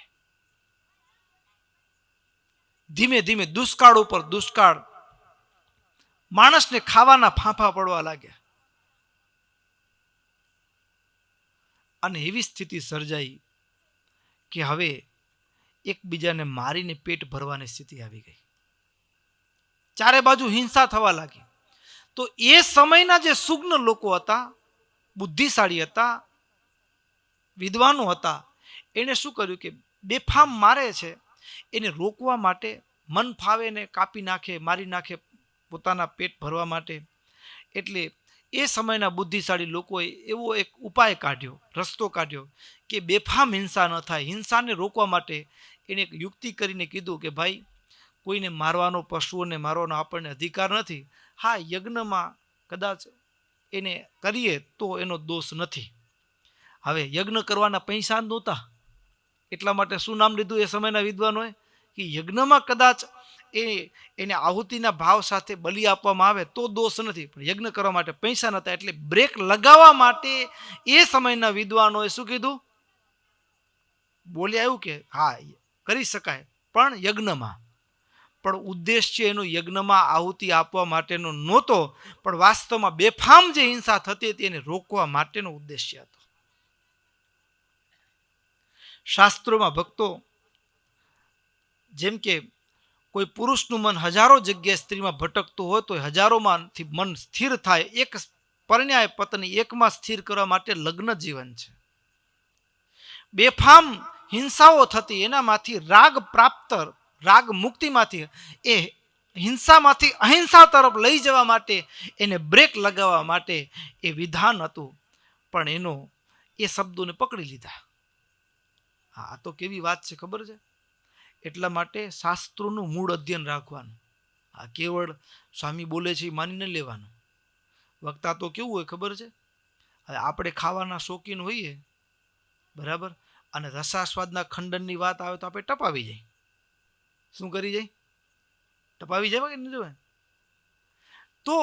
ધીમે ધીમે દુષ્કાળ ઉપર દુષ્કાળ, માણસને ખાવાના ફાંફા પડવા લાગ્યા, અને એવી સ્થિતિ સર્જાઈ કે હવે એકબીજાને મારીને પેટ ભરવાની સ્થિતિ આવી ગઈ. ચારે બાજુ હિંસા થવા લાગી. તો એ સમયના જે સુગ્ન લોકો હતા, બુદ્ધિશાળી હતા, વિદ્વાનો હતા, એને શું કર્યું કે બેફામ મારે છે એને રોકવા માટે મન ફાવે ને કાપી નાખે, મારી નાખે પોતાના પેટ ભરવા માટે. એટલે એ સમયના બુદ્ધિશાળી લોકોએ એવો એક ઉપાય કાઢ્યો, રસ્તો કાઢ્યો કે બેફામ હિંસા ન થાય. હિંસાને રોકવા માટે એને એક યુક્તિ કરીને કીધું કે ભાઈ, કોઈને મારવાનો, પશુઓને મારવાનો આપણને અધિકાર નથી. હા, યજ્ઞમાં કદાચ એને કરીએ તો એનો દોષ નથી. હવે યજ્ઞ કરવાના પૈસા નહોતા, એટલા માટે શું નામ લીધું એ સમયના વિદ્વાનોએ કે યજ્ઞમાં કદાચ એને આહુતિના ભાવ સાથે બલિ આપવામાં આવે તો દોષ નથી, પણ યજ્ઞ કરવા માટે પૈસા નહોતા. એટલે બ્રેક લગાવવા માટે એ સમયના વિદ્વાનોએ શું કીધું, બોલ્યા એવું કે હા કરી શકાય, પણ યજ્ઞમાં. પણ ઉદ્દેશ્ય એનો યજ્ઞમાં આહુતિ આપવા માટેનો નહોતો, પણ વાસ્તવમાં બેફામ જે હિંસા થતી હતી એને રોકવા માટેનો ઉદ્દેશ્ય હતો. શાસ્ત્રોમાં ભક્તો, જેમ કે કોઈ પુરુષનું મન હજારો જગ્યાએ સ્ત્રીમાં ભટકતું હોય તો હજારોમાંથી મન સ્થિર થાય, એક પરણ્યાય પત્ની એકમાં સ્થિર કરવા માટે લગ્ન જીવન છે. બેફામ હિંસાઓ થતી એનામાંથી રાગ પ્રાપ્ત, રાગ મુક્તિમાંથી, એ હિંસામાંથી અહિંસા તરફ લઈ જવા માટે એને બ્રેક લગાવવા માટે એ વિધાન હતું. પણ એનો એ શબ્દોને પકડી લીધા. હા, તો કેવી વાત છે ખબર છે. એટલા માટે શાસ્ત્રોનું મૂળ અધ્યયન રાખવાનું. આ કેવળ સ્વામી બોલે છે એ માની ન લેવાનું. વક્તા તો કેવું હોય ખબર છે, હવે આપણે ખાવાના શોખીન હોઈએ, બરાબર, અને રસાસ્વાદના ખંડનની વાત આવે તો આપણે ટપાવી જાય. શું કરી જાય? ટપાવી જાય કે નહીં જોવાય તો.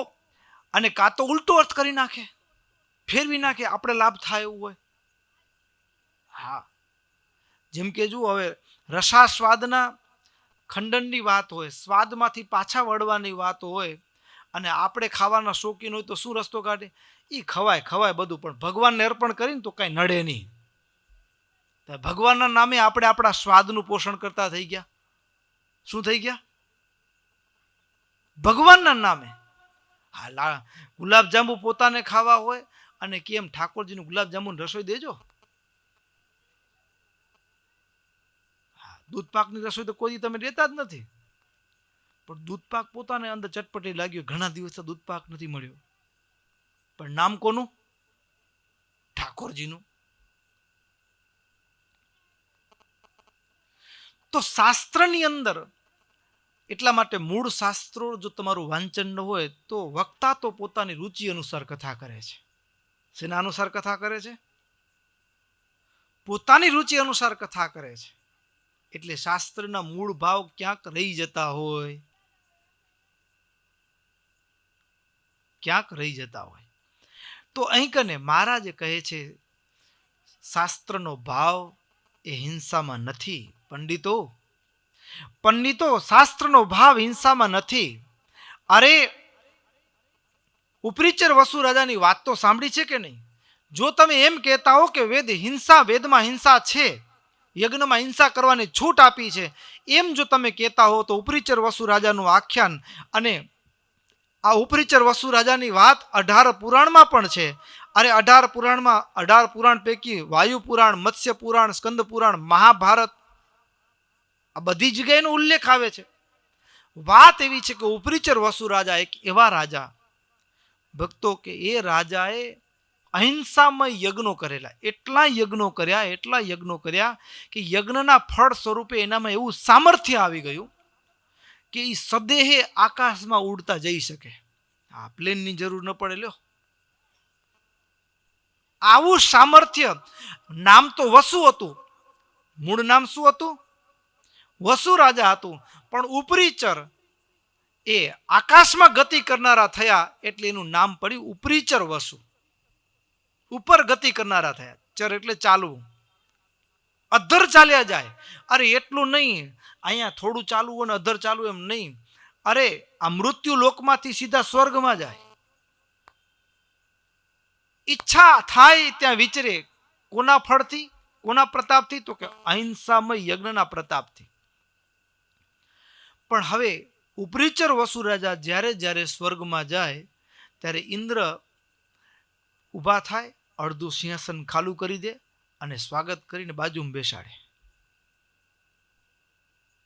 અને કાં તો ઉલટો અર્થ કરી નાખે, ફેરવી નાખે, આપણે લાભ થાય એવું હોય. હા, જેમ કે જુઓ, હવે રસાસ્વાદના ખંડનની વાત હોય, સ્વાદમાંથી પાછા વળવાની વાત હોય, અને આપણે ખાવાના શોખીન હોય તો શું રસ્તો કાઢે? એ ખવાય ખવાય બધું, પણ ભગવાનને અર્પણ કરીને તો કાંઈ નડે નહીં. ભગવાનના નામે આપણે આપણા સ્વાદનું પોષણ કરતા થઈ ગયા. શું થઈ ગયા? ભગવાનના નામે. હા, ગુલાબજાંબુ પોતાને ખાવા હોય અને કેમ ઠાકોરજીનું ગુલાબજાંબુની રસોઈ દેજો. દૂધપાકની રસોઈ તો કોઈ તમે દેતા જ નથી, પણ દૂધપાક પોતાને અંદર ચટપટી લાગ્યો, ઘણા દિવસ દૂધપાક નથી મળ્યો, પણ નામ કોનું? ઠાકોરજીનું. તો શાસ્ત્રની અંદર, એટલા માટે મૂળ શાસ્ત્રો જો તમારું વાંચન ન હોય તો વક્તા તો પોતાની રુચિ અનુસાર કથા કરે છે. શેના અનુસાર કથા કરે છે? પોતાની રુચિ અનુસાર કથા કરે છે. એટલે શાસ્ત્રના મૂળ ભાવ ક્યાંક રહી જતા હોય, ક્યાંક રહી જતા હોય. તો અહીં કને મહારાજ કહે છે શાસ્ત્રનો ભાવ એ હિંસામાં નથી. પંડિતો, શાસ્ત્રનો ભાવ હિંસામાં નથી. અરે, ઉપરીચર વસુ રાજાની વાત તો સાંભળી છે કે નહીં? જો તમે એમ કહેતા હો કે વેદમાં હિંસા છે, યજ્ઞમાં હિંસા કરવાની છૂટ આપી છે, એમ જો તમે કહેતા હો તો ઉપરીચર વસુ રાજાનું આખ્યાન અને આ ઉપરીચર વસુ રાજાની વાત 18 પુરાણમાં પણ છે. અરે 18 પુરાણમાં 18 પુરાણ પૈકી વાયુ પુરાણ, મત્સ્ય પુરાણ, સ્કંદ પુરાણ, મહાભારત આ બધી જગ્યાએનો ઉલ્લેખ આવે છે. વાત એવી છે કે ઉપરીચર વસુ રાજા એક એવા રાજા ભક્તો કે એ રાજાએ અહિંસામય યજ્ઞો કરેલા, એટલા યજ્ઞો કર્યા કે યજ્ઞના ફળ સ્વરૂપે એનામાં એવું સામર્થ્ય આવી ગયું કે એ સદેહે આકાશમાં ઉડતા જઈ શકે. આ પ્લેનની જરૂર ન પડે લ્યો. આવું સામર્થ્ય. નામ તો વસુ હતું, મૂળ નામ શું હતું? વસુ રાજા હતું. પણ ઉપરીચર એ આકાશમાં ગતિ કરનારા થયા એટલે એનું નામ પડ્યું ઉપરીચર વસુ. ઉપર ગતિ કરનારા થયા. ચર એટલે ચાલવું, અધર ચાલ્યા જાય. અરે એટલું નહીં, અહીંયા થોડું ચાલવું અને અધર ચાલવું એમ નહીં. અરે આ મૃત્યુ લોકમાંથી સીધા સ્વર્ગમાં જાય. ઈચ્છા થાય ત્યાં વિચરે. કોના ફળથી, કોના પ્રતાપથી? તો કે અહિંસામય યજ્ઞના પ્રતાપથી. પણ હવે ઉપરીચર વસુ રાજા જ્યારે સ્વર્ગમાં જાય ત્યારે ઇન્દ્ર ઊભા થાય, અડધું સિંહાસન ખાલું કરી દે અને સ્વાગત કરીને બાજુમાં બેસાડે.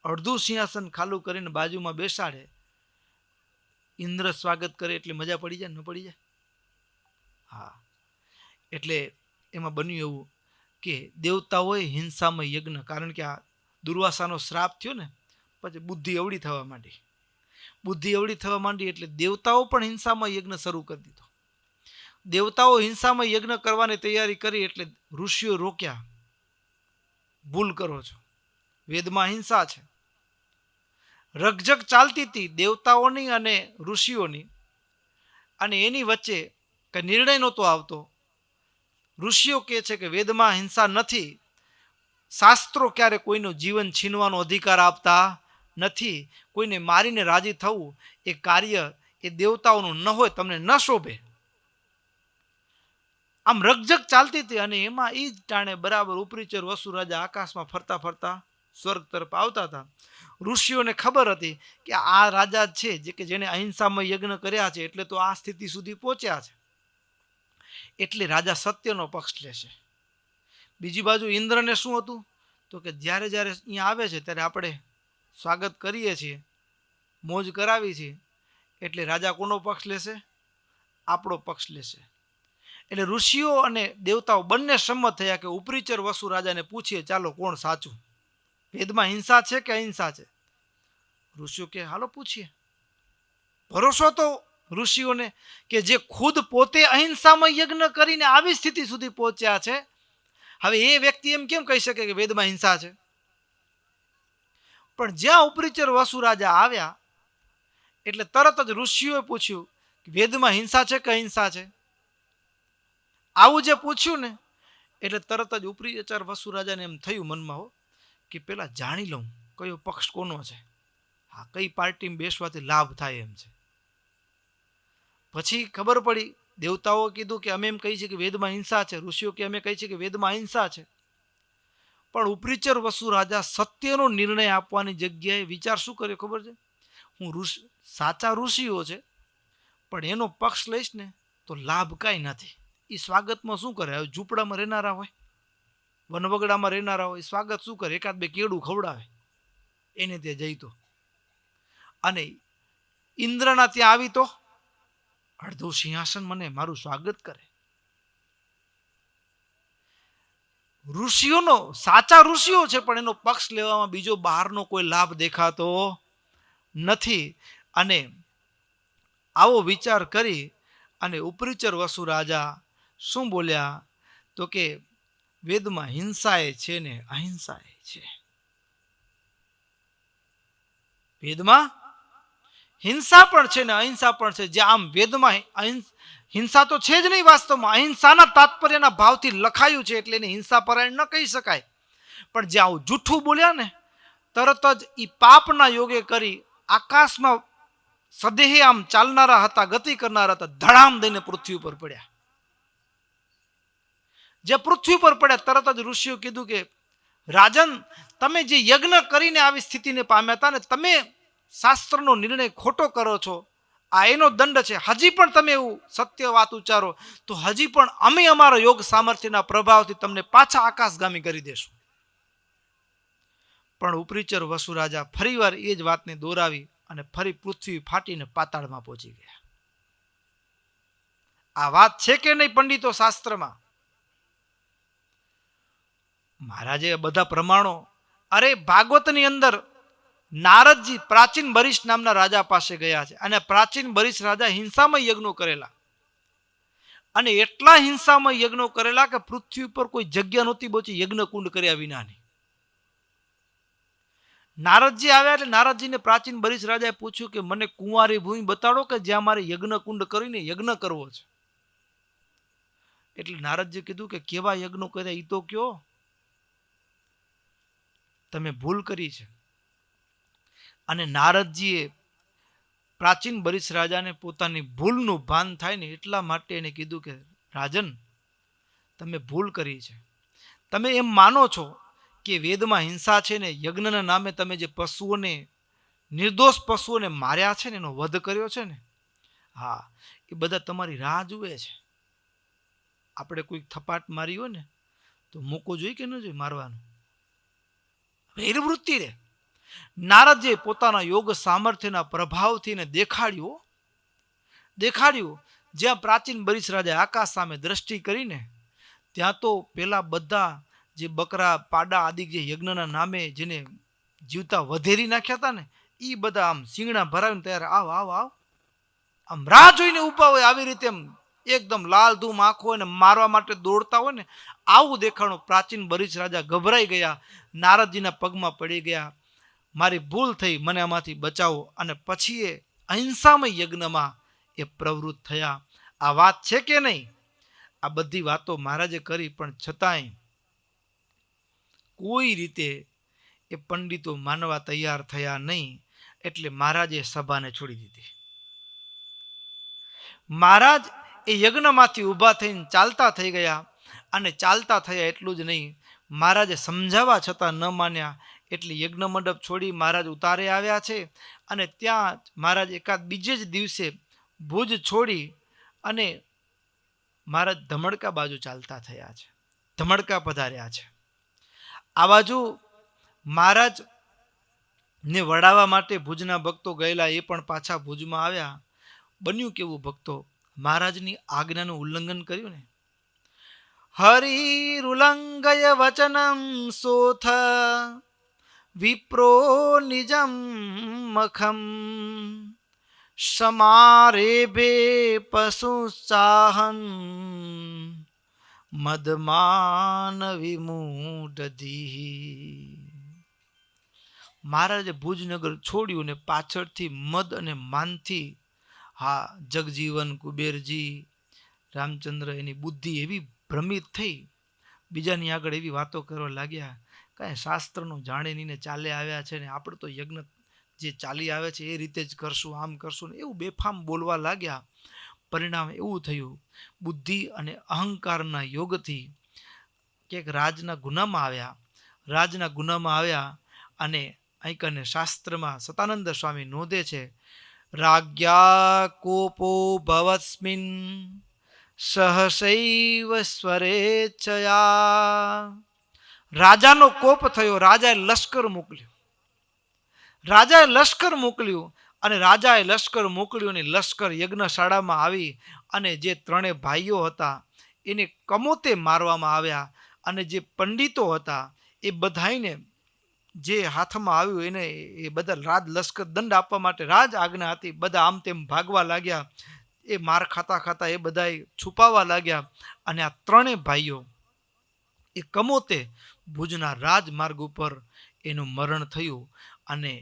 અડધું સિંહાસન ખાલું કરીને બાજુમાં બેસાડે. ઇન્દ્ર સ્વાગત કરે એટલે મજા પડી જાય, ન પડી જાય? હા. એટલે એમાં બન્યું એવું કે દેવતાઓએ હિંસામય યજ્ઞ, કારણ કે આ દુર્વાસાનો શ્રાપ થયો ને, પછી બુદ્ધિ અવળી થવા માંડી એટલે દેવતાઓ પણ હિંસામય યજ્ઞ શરૂ કરી દીધો. દેવતાઓ હિંસામય યજ્ઞ કરવાની તૈયારી કરી એટલે ઋષિઓ રોક્યા. ભૂલ કરો છો, વેદમાં હિંસા છે. રકઝક ચાલતી હતી દેવતાઓની અને ઋષિઓની, અને એની વચ્ચે કઈ નિર્ણય નહોતો આવતો. ઋષિઓ કહે છે કે વેદમાં હિંસા નથી, શાસ્ત્રો ક્યારે કોઈનું જીવન છીનવાનો અધિકાર આપતા નથી, કોઈને મારીને રાજી થવું એ કાર્ય એ દેવતાઓનું ન હોય, તમને ન શોભે. આમ રકઝક ચાલતી હતી અને એમાં એ જ ટાણે બરાબર ઉપરીચર વસુ રાજા આકાશમાં ફરતા ફરતા સ્વર્ગ તરફ આવતા હતા. ઋષિઓને ખબર હતી કે આ રાજા છે જે કે જેને અહિંસામય યજ્ઞ કર્યા છે એટલે તો આ સ્થિતિ સુધી પહોંચ્યા છે, એટલે રાજા સત્યનો પક્ષ લેશે. બીજી બાજુ ઇન્દ્રને શું હતું? તો કે જ્યારે અહીંયા આવે છે ત્યારે આપણે સ્વાગત કરીએ છીએ, મોજ કરાવી છીએ, એટલે રાજા કોનો પક્ષ લેશે? આપણો પક્ષ લેશે. એટલે ઋષિઓ અને દેવતાઓ બંને સંમત થયા કે ઉપરીચર વસુ રાજાને પૂછીએ, ચાલો કોણ સાચું, વેદમાં હિંસા છે કે અહિંસા છે? ઋષિઓ કે હાલો પૂછીએ. ભરોસો તો ઋષિઓને કે જે ખુદ પોતે અહિંસામય યજ્ઞ કરીને આવી સ્થિતિ સુધી પહોંચ્યા છે, હવે એ વ્યક્તિ એમ કેમ કહી શકે કે વેદમાં હિંસા છે? પણ જ્યાં ઉપરીચર વસુ રાજા આવ્યા એટલે તરત જ ઋષિઓએ પૂછ્યું કે વેદમાં હિંસા છે કે અહિંસા છે? આવું જે પૂછ્યું ને એટલે તરત જ ઉપરીચર વસુ રાજાને એમ થયું મનમાં, હો કે પેલા જાણી લઉં કયો પક્ષ કોનો છે, હા કઈ પાર્ટીમાં બેસવાથી લાભ થાય એમ છે. પછી ખબર પડી, દેવતાઓ કીધું કે અમે એમ કહીએ છીએ કે વેદમાં હિંસા છે, ઋષિઓ કે અમે કહીએ છીએ કે વેદમાં અહિંસા છે. પણ ઉપરીચર વસુ રાજા સત્યનો નિર્ણય આપવાની જગ્યાએ વિચાર શું કર્યો ખબર છે? સાચા ઋષિઓ છે પણ એનો પક્ષ લઈશ ને તો લાભ કાંઈ નથી. એ સ્વાગતમાં શું કરે? હવે ઝૂંપડામાં રહેનારા હોય, વનવગડામાં રહેનારા હોય, સ્વાગત શું કરે? એકાદ બે કેળું ખવડાવે એને ત્યાં જઈ તો. અને ઇન્દ્રના ત્યાં આવી તો અડધું સિંહાસન મને મારું સ્વાગત કરે. ઋષિઓનો, સાચા ઋષિઓ છે પણ એનો પક્ષ લેવામાં બીજો બહારનો કોઈ લાભ દેખાતો નથી. અને આવો વિચાર કરી અને ઉપરીચર વસુ રાજા શું બોલ્યા? તો કે વેદમાં હિંસા એ છે ને અહિંસા એ છે. વેદમાં હિંસા પણ છે ને અહિંસા પણ છે. જે આમ વેદમાં હિંસા તો છે જ નહીં, વાસ્તવમાં અહિંસાના તાત્પર્યના ભાવથી લખાયું છે એટલે એને હિંસા પરાયણ ન કહી શકાય. પણ જે આવું જૂઠું બોલ્યા ને તરત જ એ પાપના યોગે કરી આકાશમાં સદેહે આમ ચાલનારા હતા, ગતિ કરનારા હતા, ધડામ દઈને પૃથ્વી ઉપર પડ્યા. જે પૃથ્વી પર પડ્યા તરત જ ઋષિઓ કીધું કે રાજન, તમે જે યજ્ઞ કરીને આવી સ્થિતિને પામ્યા હતા ને, તમે શાસ્ત્રનો નિર્ણય ખોટો કરો છો આ એનો દંડ છે. હજી પણ તમે એવું સત્ય વાત ઉચ્ચારો તો હજી પણ અમે અમારા યોગ સામર્થ્યના પ્રભાવથી તમને પાછા આકાશગામી કરી દેશું. પણ ઉપરીચર વસુ રાજા ફરીવાર એ જ વાતને દોરાવી અને ફરી પૃથ્વી ફાટીને પાતાળમાં પહોંચી ગયા. આ વાત છે કે નહીં પંડિતો શાસ્ત્રમાં? મહારાજે બધા પ્રમાણો, અરે ભાગવતની અંદર નારદજી પ્રાચીન બરિશ નામના રાજા પાસે ગયા છે અને પ્રાચીન બરિશ રાજા હિંસામય યજ્ઞો કરેલા અને એટલા હિંસામય યજ્ઞો કરેલા કે પૃથ્વી ઉપર કોઈ જગ્યા નહોતી બચી યજ્ઞ કુંડ કર્યા વિનાની. નારદજી આવ્યા એટલે નારદજીને પ્રાચીન બરિશ રાજાએ પૂછ્યું કે મને કુંવારી ભૂમિ બતાડો કે જ્યાં મારે યજ્ઞ કુંડ કરીને યજ્ઞ કરવો છે. એટલે નારદજી કીધું કે કેવા યજ્ઞો કર્યા એ તો કયો, તમે ભૂલ કરી છે. અને નારદજીએ પ્રાચીન બરિશ રાજાને પોતાની ભૂલનું ભાન થાય ને એટલા માટે એને કીધું કે રાજન, તમે ભૂલ કરી છે. તમે એમ માનો છો કે વેદમાં હિંસા છે ને યજ્ઞના નામે તમે જે પશુઓને, નિર્દોષ પશુઓને માર્યા છે ને, એનો વધ કર્યો છે ને, હા, એ બધા તમારી રાહ જુએ છે. આપણે કોઈ થપાટ મારી હોય ને તો મૂકો જોઈએ કે ન જોઈએ મારવાનું? વૈરવૃત્તિ રે. નારદજીએ પોતાના યોગ સામર્થ્યના પ્રભાવથી ને દેખાડ્યું જ્યાં પ્રાચીન બરિશ રાજાએ આકાશ સામે દ્રષ્ટિ કરીને ત્યાં તો પેલા બધા જે બકરા પાડા આદિ જે યજ્ઞના નામે જેને જીવતા વધેરી નાખ્યા હતા ને, એ બધા આમ શિંગણા ભરાવીને ત્યારે આવ આવ આવ આમ રાહ જોઈને ઊભા હોય, આવી રીતે એમ એકદમ લાલ ધૂમ આંખો હોય ને મારવા માટે દોડતા હોય ને, આવું દેખાણું. પ્રાચીન બરિશ રાજા ગભરાઈ ગયા, નારદજીના પગમાં પડી ગયા, મારી ભૂલ થઈ, મને આમાંથી બચાવો. અને પછી એ અહિંસામય યજ્ઞમાં એ પ્રવૃત્ત થયા. આ વાત છે કે નહીં? આ બધી વાતો મહારાજે કરી, પણ છતાંય કોઈ રીતે એ પંડિતો માનવા તૈયાર થયા નહીં. એટલે મહારાજે સભાને છોડી દીધી. મહારાજ એ યજ્ઞમાંથી ઊભા થઈને ચાલતા થઈ ગયા અને ચાલતા થયા એટલું જ નહીં, મહારાજે સમજાવવા છતાં ન માન્યા એટલે યજ્ઞ મંડપ છોડી મહારાજ ઉતારે આવ્યા છે. અને ત્યાં મહારાજ એકાદ બીજે જ દિવસે ભુજ છોડી અને મહારાજ ધમડકા બાજુ ચાલતા થયા છે, ધમડકા પધાર્યા છે. આ બાજુ મહારાજ ને વડાવવા માટે ભુજના ભક્તો ગયેલા, એ પણ પાછા ભુજમાં આવ્યા. બન્યું કેવું ભક્તો? મહારાજની આજ્ઞાનું ઉલ્લંઘન કર્યું ને. હરિરુલ્લંઘય વચનમ સોથ વિપ્રો નિજમ મખમ સમારેભે પશુચાહન મદમાન વિમૂઢધી. મહારાજે ભુજનગર છોડ્યું ને પાછળથી મદ અને માનથી, હા, જગજીવન કુબેરજી રામચંદ્ર એની બુદ્ધિ એવી ભ્રમિત થઈ, બીજાની આગળ એવી વાતો કરવા લાગ્યા, કાંઈ શાસ્ત્રનું જાણી નીને ચાલે આવ્યા છે ને આપણે તો યજ્ઞ જે ચાલી આવે છે એ રીતે જ કરશું, આમ કરશું ને એવું બેફામ બોલવા લાગ્યા. પરિણામ એવું થયું, બુદ્ધિ અને અહંકારના યોગથી ક્યાંક રાજના ગુનામાં આવ્યા. અને અહીંકને શાસ્ત્રમાં સતાનંદ સ્વામી નોંધે છે, રાજ્યા કોપો ભવસ્મિન સહસૈવ સ્વરેચ્છયા. રાજાનો કોપ થયો, રાજાએ લશ્કર મોકલ્યું અને રાજાએ લશ્કર મોકલ્યું અને લશ્કર યજ્ઞશાળામાં આવી અને જે ત્રણેય ભાઈઓ હતા એને કમોતે મારવામાં આવ્યા. અને જે પંડિતો હતા એ બધાઈને જે હાથમાં આવ્યું એને એ બધા રાજ લશ્કર દંડ આપવા માટે રાજ આજ્ઞા હતી, બધા આમ તેમ ભાગવા લાગ્યા. એ માર ખાતા એ બધા છુપાવા લાગ્યા. અને આ ત્રણેય ભાઈઓ એ કમોતે ભુજના રાજમાર્ગ ઉપર એનું મરણ થયું. અને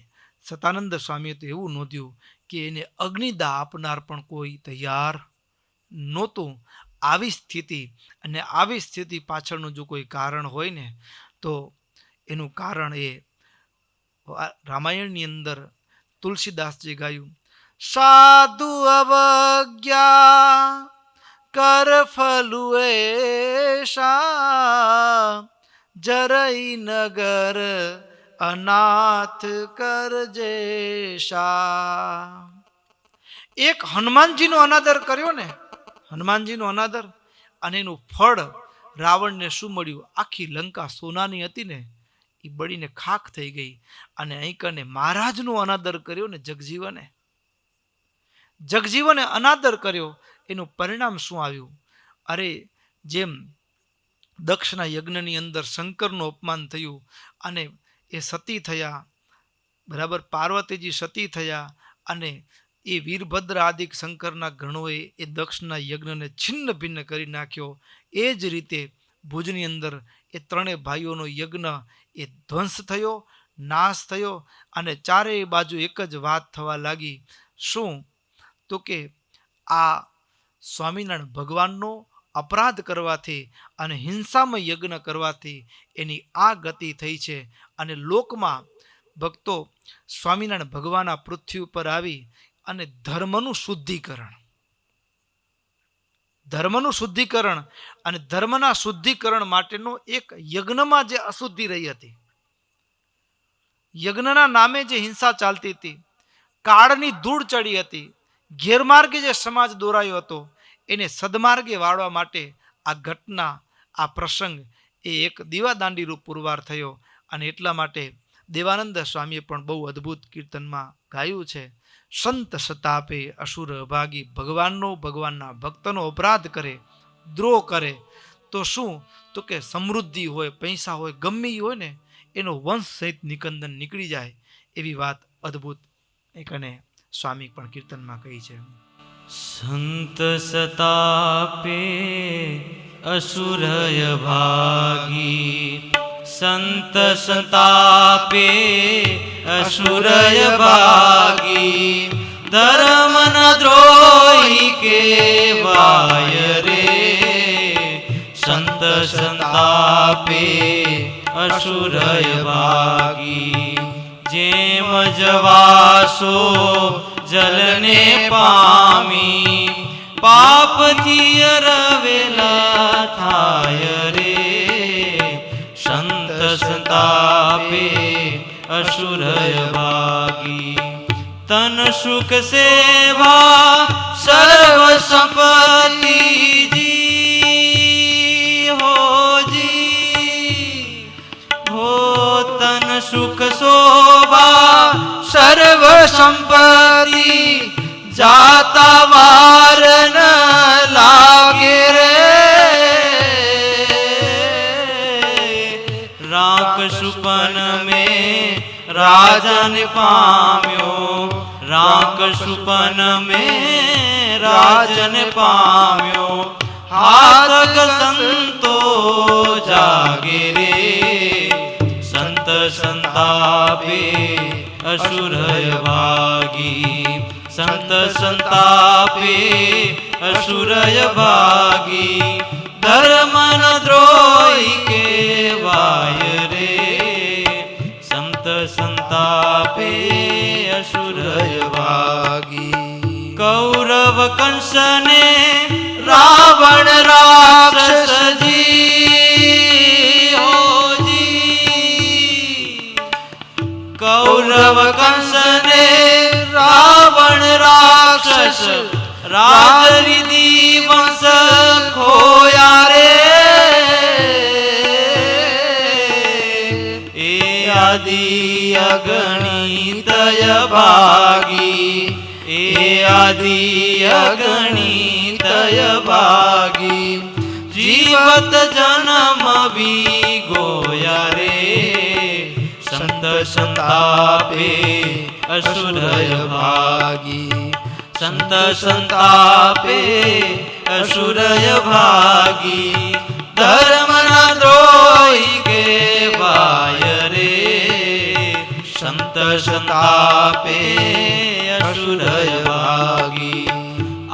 સતાનંદ સ્વામીએ તો એવું નોંધ્યું કે એને અગ્નિદાહ આપનાર પણ કોઈ તૈયાર નહોતું. આવી સ્થિતિ પાછળનું જો કોઈ કારણ હોય ને તો એનું કારણ એ રામાયણની અંદર તુલસીદાસજી ગાયું, સાધુ અવજ્ઞા કર ફલુએશા જરઈ નગર અનાથ કરજેશા. એક હનુમાનજીનો અનાદર કર્યો ને, હનુમાનજીનો અનાદર, અને એનું ફળ રાવણને શું મળ્યું? આખી લંકા સોનાની હતી ને એ બળીને ખાખ થઈ ગઈ. અને અહીં કને મહારાજનો અનાદર કર્યો ને જગજીવને, જગજીવને અનાદર કર્યો, એનું પરિણામ શું આવ્યું? અરે જેમ દક્ષના યજ્ઞની અંદર શંકરનું અપમાન થયું અને એ સતી થયા, બરાબર, પાર્વતીજી સતી થયા, અને એ વીરભદ્ર આદિક શંકરના ગણોએ એ દક્ષના યજ્ઞને છિન્ન ભિન્ન કરી નાખ્યો. એ જ રીતે ભુજની અંદર એ ત્રણેય ભાઈઓનો યજ્ઞ એ ધ્વંસ થયો, નાશ થયો, અને ચારેય બાજુ એક જ વાત થવા લાગી. શું? તો કે આ સ્વામિનારાયણ ભગવાનનો અપરાધ કરવાથી અને હિંસામય યજ્ઞ કરવાથી એની આ ગતિ થઈ છે. અને લોકમાં ભક્તો સ્વામિનારાયણ ભગવાન આ પૃથ્વી ઉપર આવી અને ધર્મનું શુદ્ધિકરણ, ધર્મનું શુદ્ધિકરણ અને ધર્મના શુદ્ધિકરણ માટેનો એક યજ્ઞમાં જે અશુદ્ધિ રહી હતી, યજ્ઞના નામે જે હિંસા ચાલતી હતી, કાળની ધૂળ ચડી હતી, ગેરમાર્ગે જે સમાજ દોરાયો હતો, એને સદમાર્ગે વાળવા માટે આ ઘટના, આ પ્રસંગ એ એક દીવાદાંડી રૂપ પુરવાર થયો. અને એટલા માટે દેવાનંદ સ્વામીએ પણ બહુ અદ્ભુત કીર્તનમાં ગાયું છે, સંત સતાપે અસુર અભાગી. ભગવાનનો, ભગવાનના ભક્તનો અપરાધ કરે, દ્રોહ કરે તો શું? તો કે સમૃદ્ધિ હોય, પૈસા હોય, ગમે હોય ને એનો વંશ સહિત નિકંદન નીકળી જાય. એવી વાત અદ્ભુત એકને સ્વામી પણ કીર્તનમાં કહી છે. સંત સતાપે અસુરય ભાગી, સંત સંતાપે અસુરય ભાગી, ધર્મ ન દ્રોહી કેવાય રે, સંત સંતાપે અસુરય ભાગી. જેમ જવાસો જલને પામી, પાપથી રવેલા થાય રે, સંત સંતાપે અસુરય ભાગી. તન સુખ સેવા સર્વ સંપત્તિ જી હોજી, હો તન સુખ શોભા સર્વ સંપત્તિ, જાતા વાર ન લાગે રે, રાખ સુપન में राजन पाम्यो, राख सुपन में राजन पाम्यो, हाथक संतो जागे रे, संत संतापे असुरय भागी, संत संतापे असुरय भागी, धर्म न द्रोही केवाय रे, संत संतापे असुरय भागी. कौरव कंस ने रावण राक्षस जी होजी, कौरव कंस ने रावण राक्षस, राज रिधि वंश खोया रे, ए आदि अगणित भागी, ए आदि अगणित भागी, जीवत जन्म भी गोया रे, संत संतापे असुरय भागी, संत संतापे असुरय भागी, धर्म न द्रोही केवाय रे, संत संतापे असुरय भागी.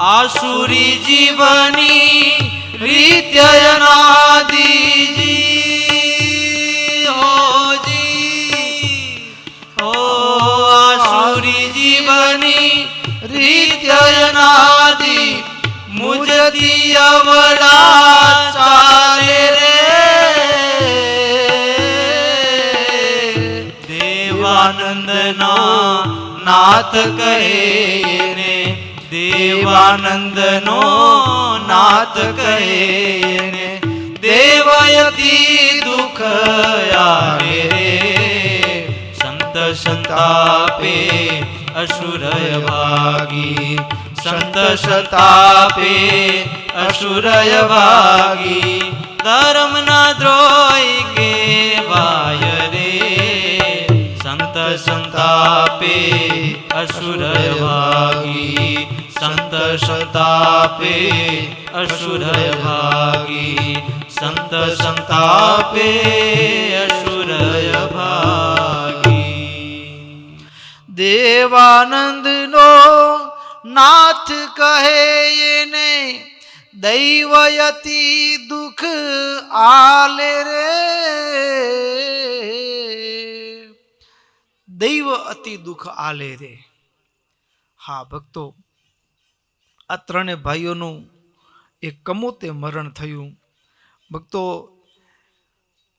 आसुरी जीवनी रीत्ययनादि जी होजी, हो आसुरी जीवनी रीत्ययनादि, मुझती अवला चाले रे, देवानंद ना नाथ कहे ने, દેવાનંદનો નાથ કહે ને દેવયતી દુઃખ આવે રે સંત સંતાપે અસુરય ભાગી સંત સંતાપે અસુરય ભાગી ધર્મના દ્રોહી કેવાય રે સંત સંતાપે અસુરય ભાગી સંત સંતાપે અસુરય ભાગી સંત સંતાપે અસુરય ભાગી દેવાનંદનો નાથ કહે એને દૈવયતી દુઃખ આલે રે દૈવ અતિ દુઃખ આલે રે. હા ભક્તો, આ ત્રણે ભાઈઓનું એક કમોતે મરણ થયું. ભક્તો,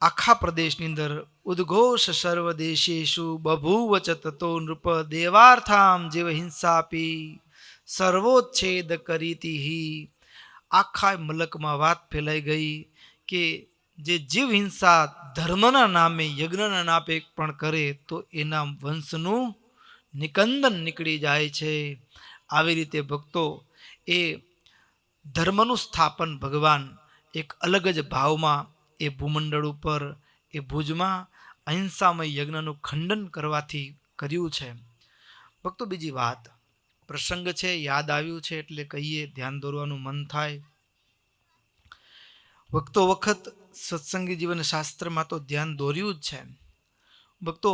આખા પ્રદેશની અંદર ઉદ્ઘોષ સર્વ દેશેષુ બભૂવ ચ તતો નૃપ દેવાર્થામ જેવ હિંસાપી સર્વોચ્છેદ કરીતી. આખા મલકમાં વાત ફેલાઈ ગઈ કે જે જીવ હિંસા ધર્મના નામે યજ્ઞના નામે પણ કરે તો એના વંશનું નિકંદન નીકળી જાય છે. આવી રીતે ભક્તો એ ધર્મનું સ્થાપન ભગવાન એક અલગ જ ભાવમાં એ ભૂમંડળ ઉપર એ ભુજમાં અહિંસામય યજ્ઞનું ખંડન કરવાથી કર્યું છે. ભક્તો, બીજી વાત, પ્રસંગ છે, યાદ આવ્યું છે એટલે કહીએ, ધ્યાન દોરવાનું મન થાય. ભક્તો, વખત સત્સંગી જીવન શાસ્ત્રમાં તો ધ્યાન દોર્યું જ છે. ભક્તો,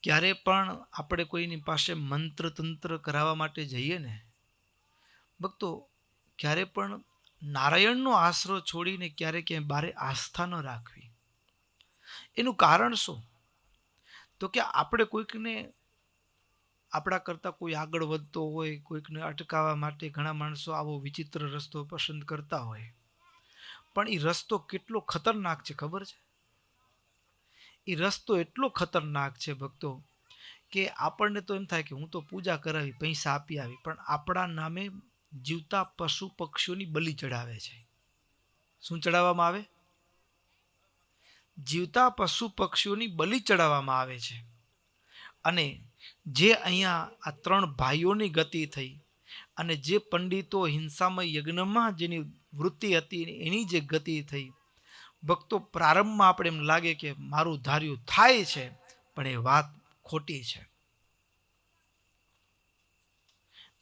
ક્યારે પણ આપણે કોઈની પાસે મંત્ર તંત્ર કરાવવા માટે જઈએ ને ભક્તો, ક્યારે પણ નારાયણનો આશરો છોડીને ક્યારે ક્યાંય બારે આસ્થા ન રાખવી. એનું કારણ શું? તો કે આપણે કોઈકને આપણા કરતાં કોઈ આગળ વધતો હોય, કોઈકને અટકાવવા માટે ઘણા માણસો આવો વિચિત્ર રસ્તો પસંદ કરતા હોય, પણ એ રસ્તો કેટલો ખતરનાક છે ખબર છે? એ રસ્તો એટલો ખતરનાક છે ભક્તો કે આપણને તો એમ થાય કે હું તો પૂજા કરાવી, પૈસા આપી આવી, પણ આપણા નામે જીવતા પશુ પક્ષીઓની બલિ ચડાવે છે. શું ચડાવવામાં આવે? જીવતા પશુ પક્ષીઓની બલિ ચડાવવામાં આવે છે. અને જે અહીંયા આ ત્રણ ભાઈઓની ગતિ થઈ અને જે પંડિતો હિંસામય યજ્ઞમાં જેની વૃત્તિ હતી એની જે ગતિ થઈ, ભક્તો, પ્રારંભમાં આપણે એમ લાગે કે મારું ધાર્યું થાય છે, પણ એ વાત ખોટી છે.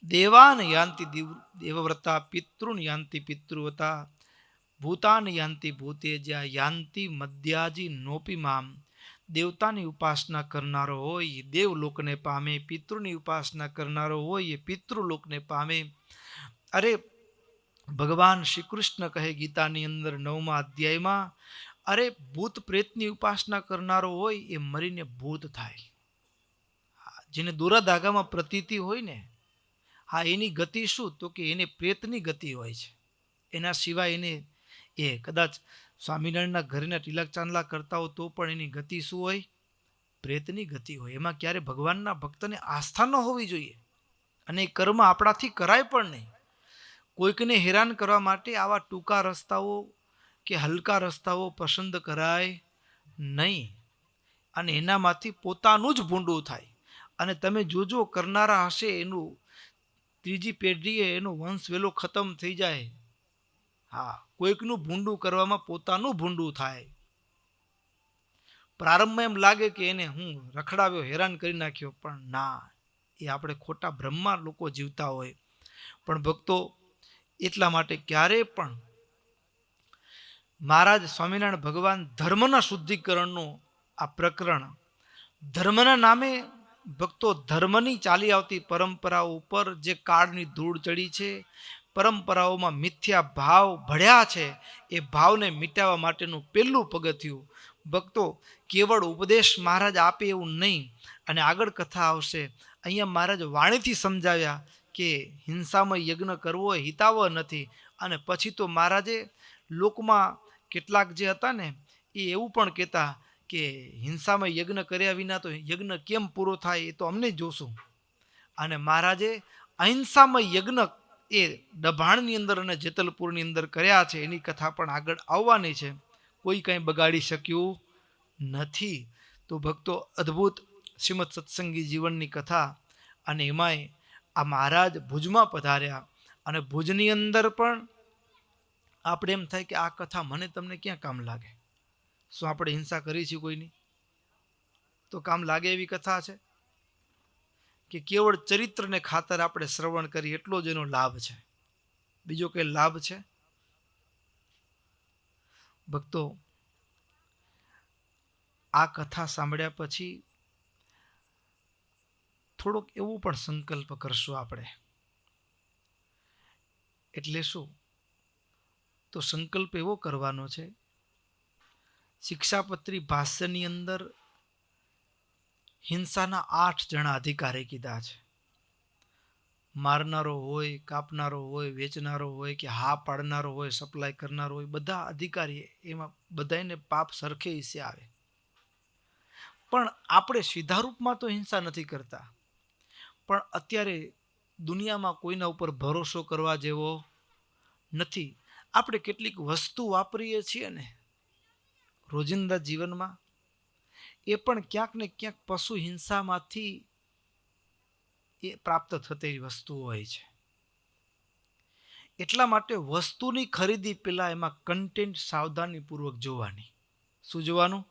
દેવાન યાંતિ દેવવ્રતા પિતૃન યાંતિ પિતૃવતા ભૂતાન યાંતિ ભૂતેજ્યા યાંતિ મદ્યાજી નોપી મામ. દેવતાની ઉપાસના કરનારો હોય એ દેવલોકને પામે, પિતૃની ઉપાસના કરનારો હોય એ પિતૃલોકને પામે. અરે ભગવાન શ્રી કૃષ્ણ કહે ગીતાની અંદર 9મા અધ્યાયમાં, અરે ભૂત પ્રેતની ઉપાસના કરનારો હોય એ મરીને ભૂત થાય. જેને દોરાધાગામાં પ્રતીતિ હોય ને, હા, એની ગતિ શું? તો કે એને પ્રેતની ગતિ હોય છે. એના સિવાય એને એ કદાચ સ્વામિનારાયણના ઘરેના તિલક ચાંદલા કરતા હો તો પણ એની ગતિ શું હોય? પ્રેતની ગતિ હોય. એમાં ક્યારે ભગવાનના ભક્તને આસ્થા ન હોવી જોઈએ. અને એ કર્મ આપણાથી કરાય પણ નહીં. કોઈકને હેરાન કરવા માટે આવા ટૂંકા રસ્તાઓ કે હલકા રસ્તાઓ પસંદ કરાય નહીં. અને એનામાંથી પોતાનું જ ભૂંડું થાય. અને તમે જોજો, કરનારા હશે એનું ત્રીજી પેઢીએ એનો વંશ વેલો ખતમ થઈ જાય. હા, કોઈકનું ભૂંડું કરવામાં પોતાનું ભૂંડું થાય. પ્રારંભમાં એમ લાગે કે એને હું રખડાવ્યો, હેરાન કરી નાખ્યો, પણ ના, એ આપણે ખોટા બ્રહ્મમાં લોકો જીવતા હોય. પણ ભક્તો, એટલા માટે ક્યારે પણ મહારાજ સ્વામિનારાયણ ભગવાન ધર્મના શુદ્ધિકરણનું આ પ્રકરણ, ધર્મના નામે ભક્તો, ધર્મની ચાલી આવતી પરંપરાઓ ઉપર જે કાળની ધૂળ ચડી છે, પરંપરાઓમાં મિથ્યા ભાવ ભળ્યા છે, એ ભાવને મિટાવવા માટેનું પહેલું પગથિયું ભક્તો, કેવળ ઉપદેશ મહારાજ આપે એવું નહીં. અને આગળ કથા આવશે. અહીંયા મહારાજ વાણીથી સમજાવ્યા કે હિંસામય યજ્ઞ કરવો એ હિતાવહ નથી. અને પછી તો મહારાજે લોકમાં કેટલાક જે હતા ને એ એવું પણ કહેતા કે હિંસામય યજ્ઞ કર્યા વિના તો યજ્ઞ કેમ પૂરો થાય એ તો અમને જોશું. અને મહારાજે અહિંસામય યજ્ઞ એ ડભાણની અંદર અને જેતલપુરની અંદર કર્યા છે, એની કથા પણ આગળ આવવાની છે. કોઈ કંઈ બગાડી શક્યું નથી. તો ભક્તો, અદ્ભુત શ્રીમદ સત્સંગી જીવનની કથા, અને એમાંય આ મહારાજ ભુજમાં પધાર્યા, અને ભુજની અંદર પણ આપણે એમ થાય કે આ કથા મને તમને ક્યાં કામ લાગે? શું આપણે હિંસા કરી છે કોઈની? તો કામ લાગે એવી કથા છે કે કેવળ ચરિત્રને ખાતર આપણે શ્રવણ કરીએ એટલો જ એનો લાભ છે, બીજો કઈ લાભ છે? ભક્તો, આ કથા સાંભળ્યા પછી થોડોક એવો પણ સંકલ્પ કરશું આપણે. એટલે શું? તો સંકલ્પ એવો કરવાનો છે, શિક્ષાપત્રી ભાષ્યની અંદર હિંસાના 8 જણા અધિકારી કીધા છે. મારનારો હોય, કાપનારો હોય, વેચનારો હોય, કે હા પાડનારો હોય, સપ્લાય કરનારો હોય, બધા અધિકારી, એમાં બધાને પાપ સરખે હિસ્સે આવે. પણ આપણે સીધા રૂપમાં તો હિંસા નથી કરતા, પણ અત્યારે દુનિયામાં કોઈના ઉપર ભરોસો કરવા જેવો નથી. આપણે કેટલીક વસ્તુ વાપરીએ છીએ ને રોજિંદા જીવનમાં, એ પણ ક્યાંક ને ક્યાંક પશુ હિંસામાંથી એ પ્રાપ્ત થતી વસ્તુઓ હોય છે. એટલા માટે વસ્તુની ખરીદી પહેલા એમાં કન્ટેન્ટ સાવધાનીપૂર્વક જોવાની. શું જોવાનું?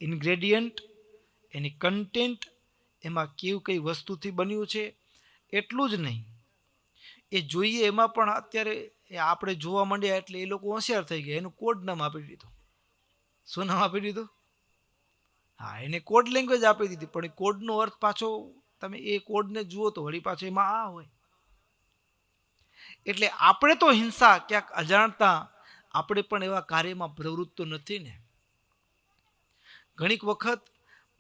ઇન્ગ્રેડિયન્ટ, એની કન્ટેન્ટ, એમાં કેવું કઈ વસ્તુથી બન્યું છે, એટલું જ નહીં, એ જોઈએ. એમાં પણ અત્યારે આપણે જોવા માંડ્યા એટલે એ લોકો હોશિયાર થઈ ગયા, એનું કોડ નામ આપી દીધું. શું નામ આપી દીધું? હા, એને કોડ લેંગ્વેજ આપી દીધી. પણ એ કોડનો અર્થ પાછો તમે એ કોડને જુઓ તો વળી પાછો એમાં આ હોય. એટલે આપણે તો હિંસા ક્યાંક અજાણતા આપણે પણ એવા કાર્યમાં પ્રવૃત્ત નથી ને. ઘણીક વખત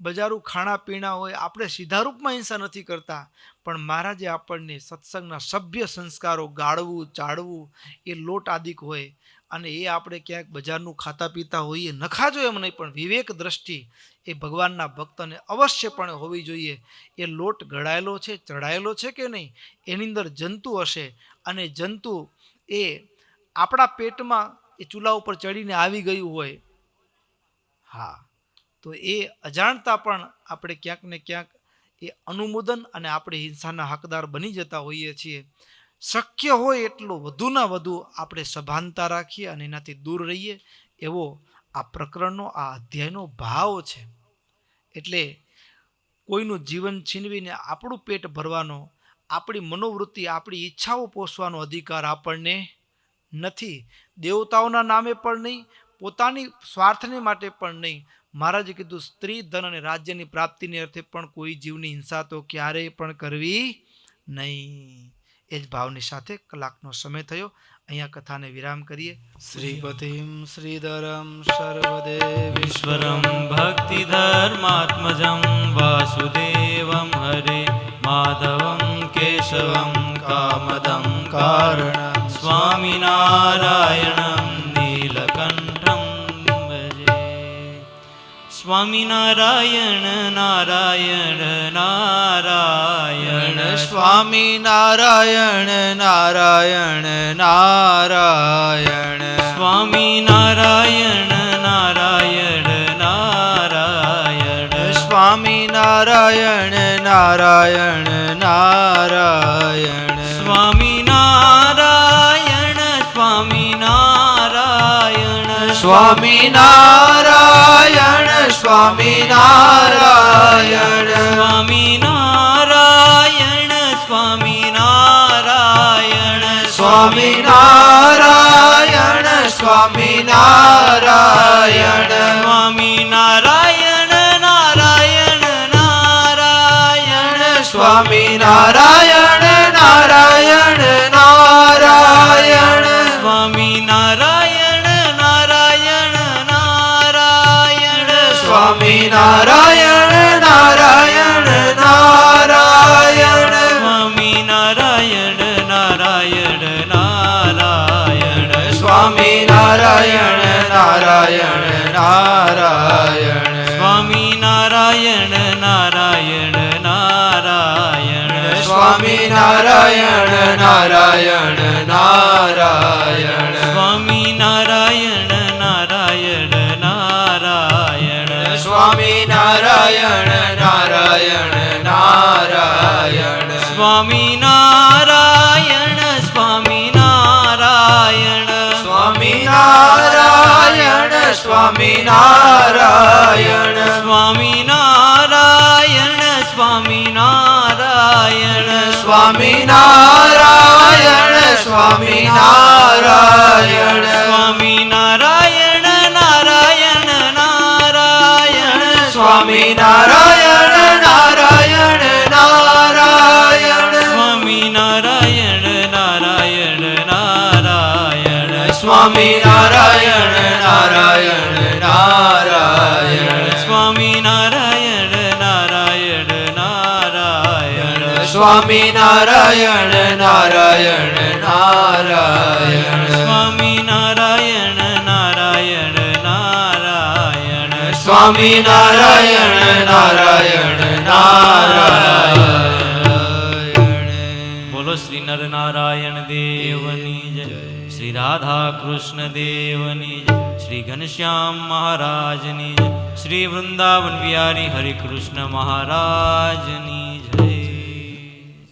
બજારું ખાણા પીણા હોય, આપણે સીધા રૂપમાં હિંસા નથી કરતા, પણ મહારાજે આપણને સત્સંગના સભ્ય સંસ્કારો ગાળવું, ચાળવું, એ લોટ આદિક હોય, અને એ આપણે ક્યાંક બજારનું ખાતા પીતા હોઈએ, નખાજો એમ નહીં, પણ વિવેક દ્રષ્ટિ એ ભગવાનના ભક્તને અવશ્યપણે હોવી જોઈએ. એ લોટ ગળાયેલો છે, ચડાયેલો છે કે નહીં, એની અંદર જંતુ હશે, અને જંતુ એ આપણા પેટમાં એ ચૂલા ઉપર ચડીને આવી ગયું હોય, હા, તો એ અજાણતા પણ આપણે ક્યાંક ને ક્યાંક એ અનુમોદન અને આપણે હિંસાના હકદાર બની જતા હોઈએ છીએ. શક્ય હોય એટલું વધુના વધુ આપણે સભાનતા રાખીએ અને એનાથી દૂર રહીએ, એવો આ પ્રકરણનો, આ અધ્યાયનો ભાવ છે. એટલે કોઈનું જીવન છીનવીને આપણું પેટ ભરવાનો, આપણી મનોવૃત્તિ, આપણી ઈચ્છાઓ પોષવાનો અધિકાર આપણને નથી. દેવતાઓના નામે પણ નહીં, પોતાની સ્વાર્થને માટે પણ નહીં. મહારાજે કીધું, સ્ત્રી, ધન અને રાજ્યની પ્રાપ્તિને અર્થે પણ કોઈ જીવની હિંસા તો ક્યારેય પણ કરવી નહીં. એ જ ભાવની સાથે કલાકનો સમય થયો. અહીંયા કથાને વિરામ કરીએ. શ્રીપતિમ શ્રીધરમ સર્વદેવીશ્વરમ ભક્તિધર્માત્મજં વાસુદેવમ હરે માધવં કેશવં કામદં કારણં સ્વામિનારાયણં નીલકંઠં ભજે. સ્વામિનારાયણ નારાયણ નારાયણ સ્વામિનારાયણ નારાયણ નારાયણ સ્વામિનારાયણ નારાયણ નારાયણ સ્વામિનારાયણ નારાયણ નારાયણ સ્વામિનારાયણ સ્વામિનારાયણ સ્વામિનારાયણ સ્વામિનારાયણ સ્વામિનારાયણ સ્વામિનારાયણ સ્વામિનારાયણ સ્વામિનારાયણ સ્વામિનારાયણ નારાયણ નારાયણ સ્વામિનારાયણ નારાયણ નારાયણ સ્વામિનારાયણ નારાયણ નારાયણ સ્વામિનારાયણ નારાયણ નારાયણ સ્વામિનારાયણ નારાયણ નારાયણ સ્વામિનારાયણ નારાયણ નારાયણ સ્વામિનારાયણ નારાયણ નારાયણ સ્વામી નારાયણ નારાયણ નારાયણ સ્વામી નારાયણ નારાયણ નારાયણ સ્વામી નારાયણ નારાયણ નારાયણ સ્વામી નારાયણ સ્વામી નારાયણ સ્વામી નારાયણ સ્વામી નારાયણ સ્વામી નારાયણ સ્વામી નારાયણ સ્વામી નારાયણ સ્વામી નારાયણ સ્વામી નારાયણ નારાયણ નારાયણ સ્વામી નારાયણ નારાયણ નારાયણ સ્વામી નારાયણ નારાયણ નારાયણ સ્વામી નારાયણ નારાયણ નારાયણ સ્વામી નારાયણ નારાયણ નારાયણ સ્વામી નારાયણ નારાયણ નારાયણ સ્વામી નારાયણ નારાયણ નારાયણ સ્વામી નારાયણ નારાયણ નારાયણ બોલો શ્રી નર નારાયણ દેવની જય, શ્રી રાધા કૃષ્ણ દેવની જય, શ્રી ઘનશ્યામ મહારાજની જય, શ્રી વૃંદાવન વિહારી હરિ કૃષ્ણ મહારાજની જય.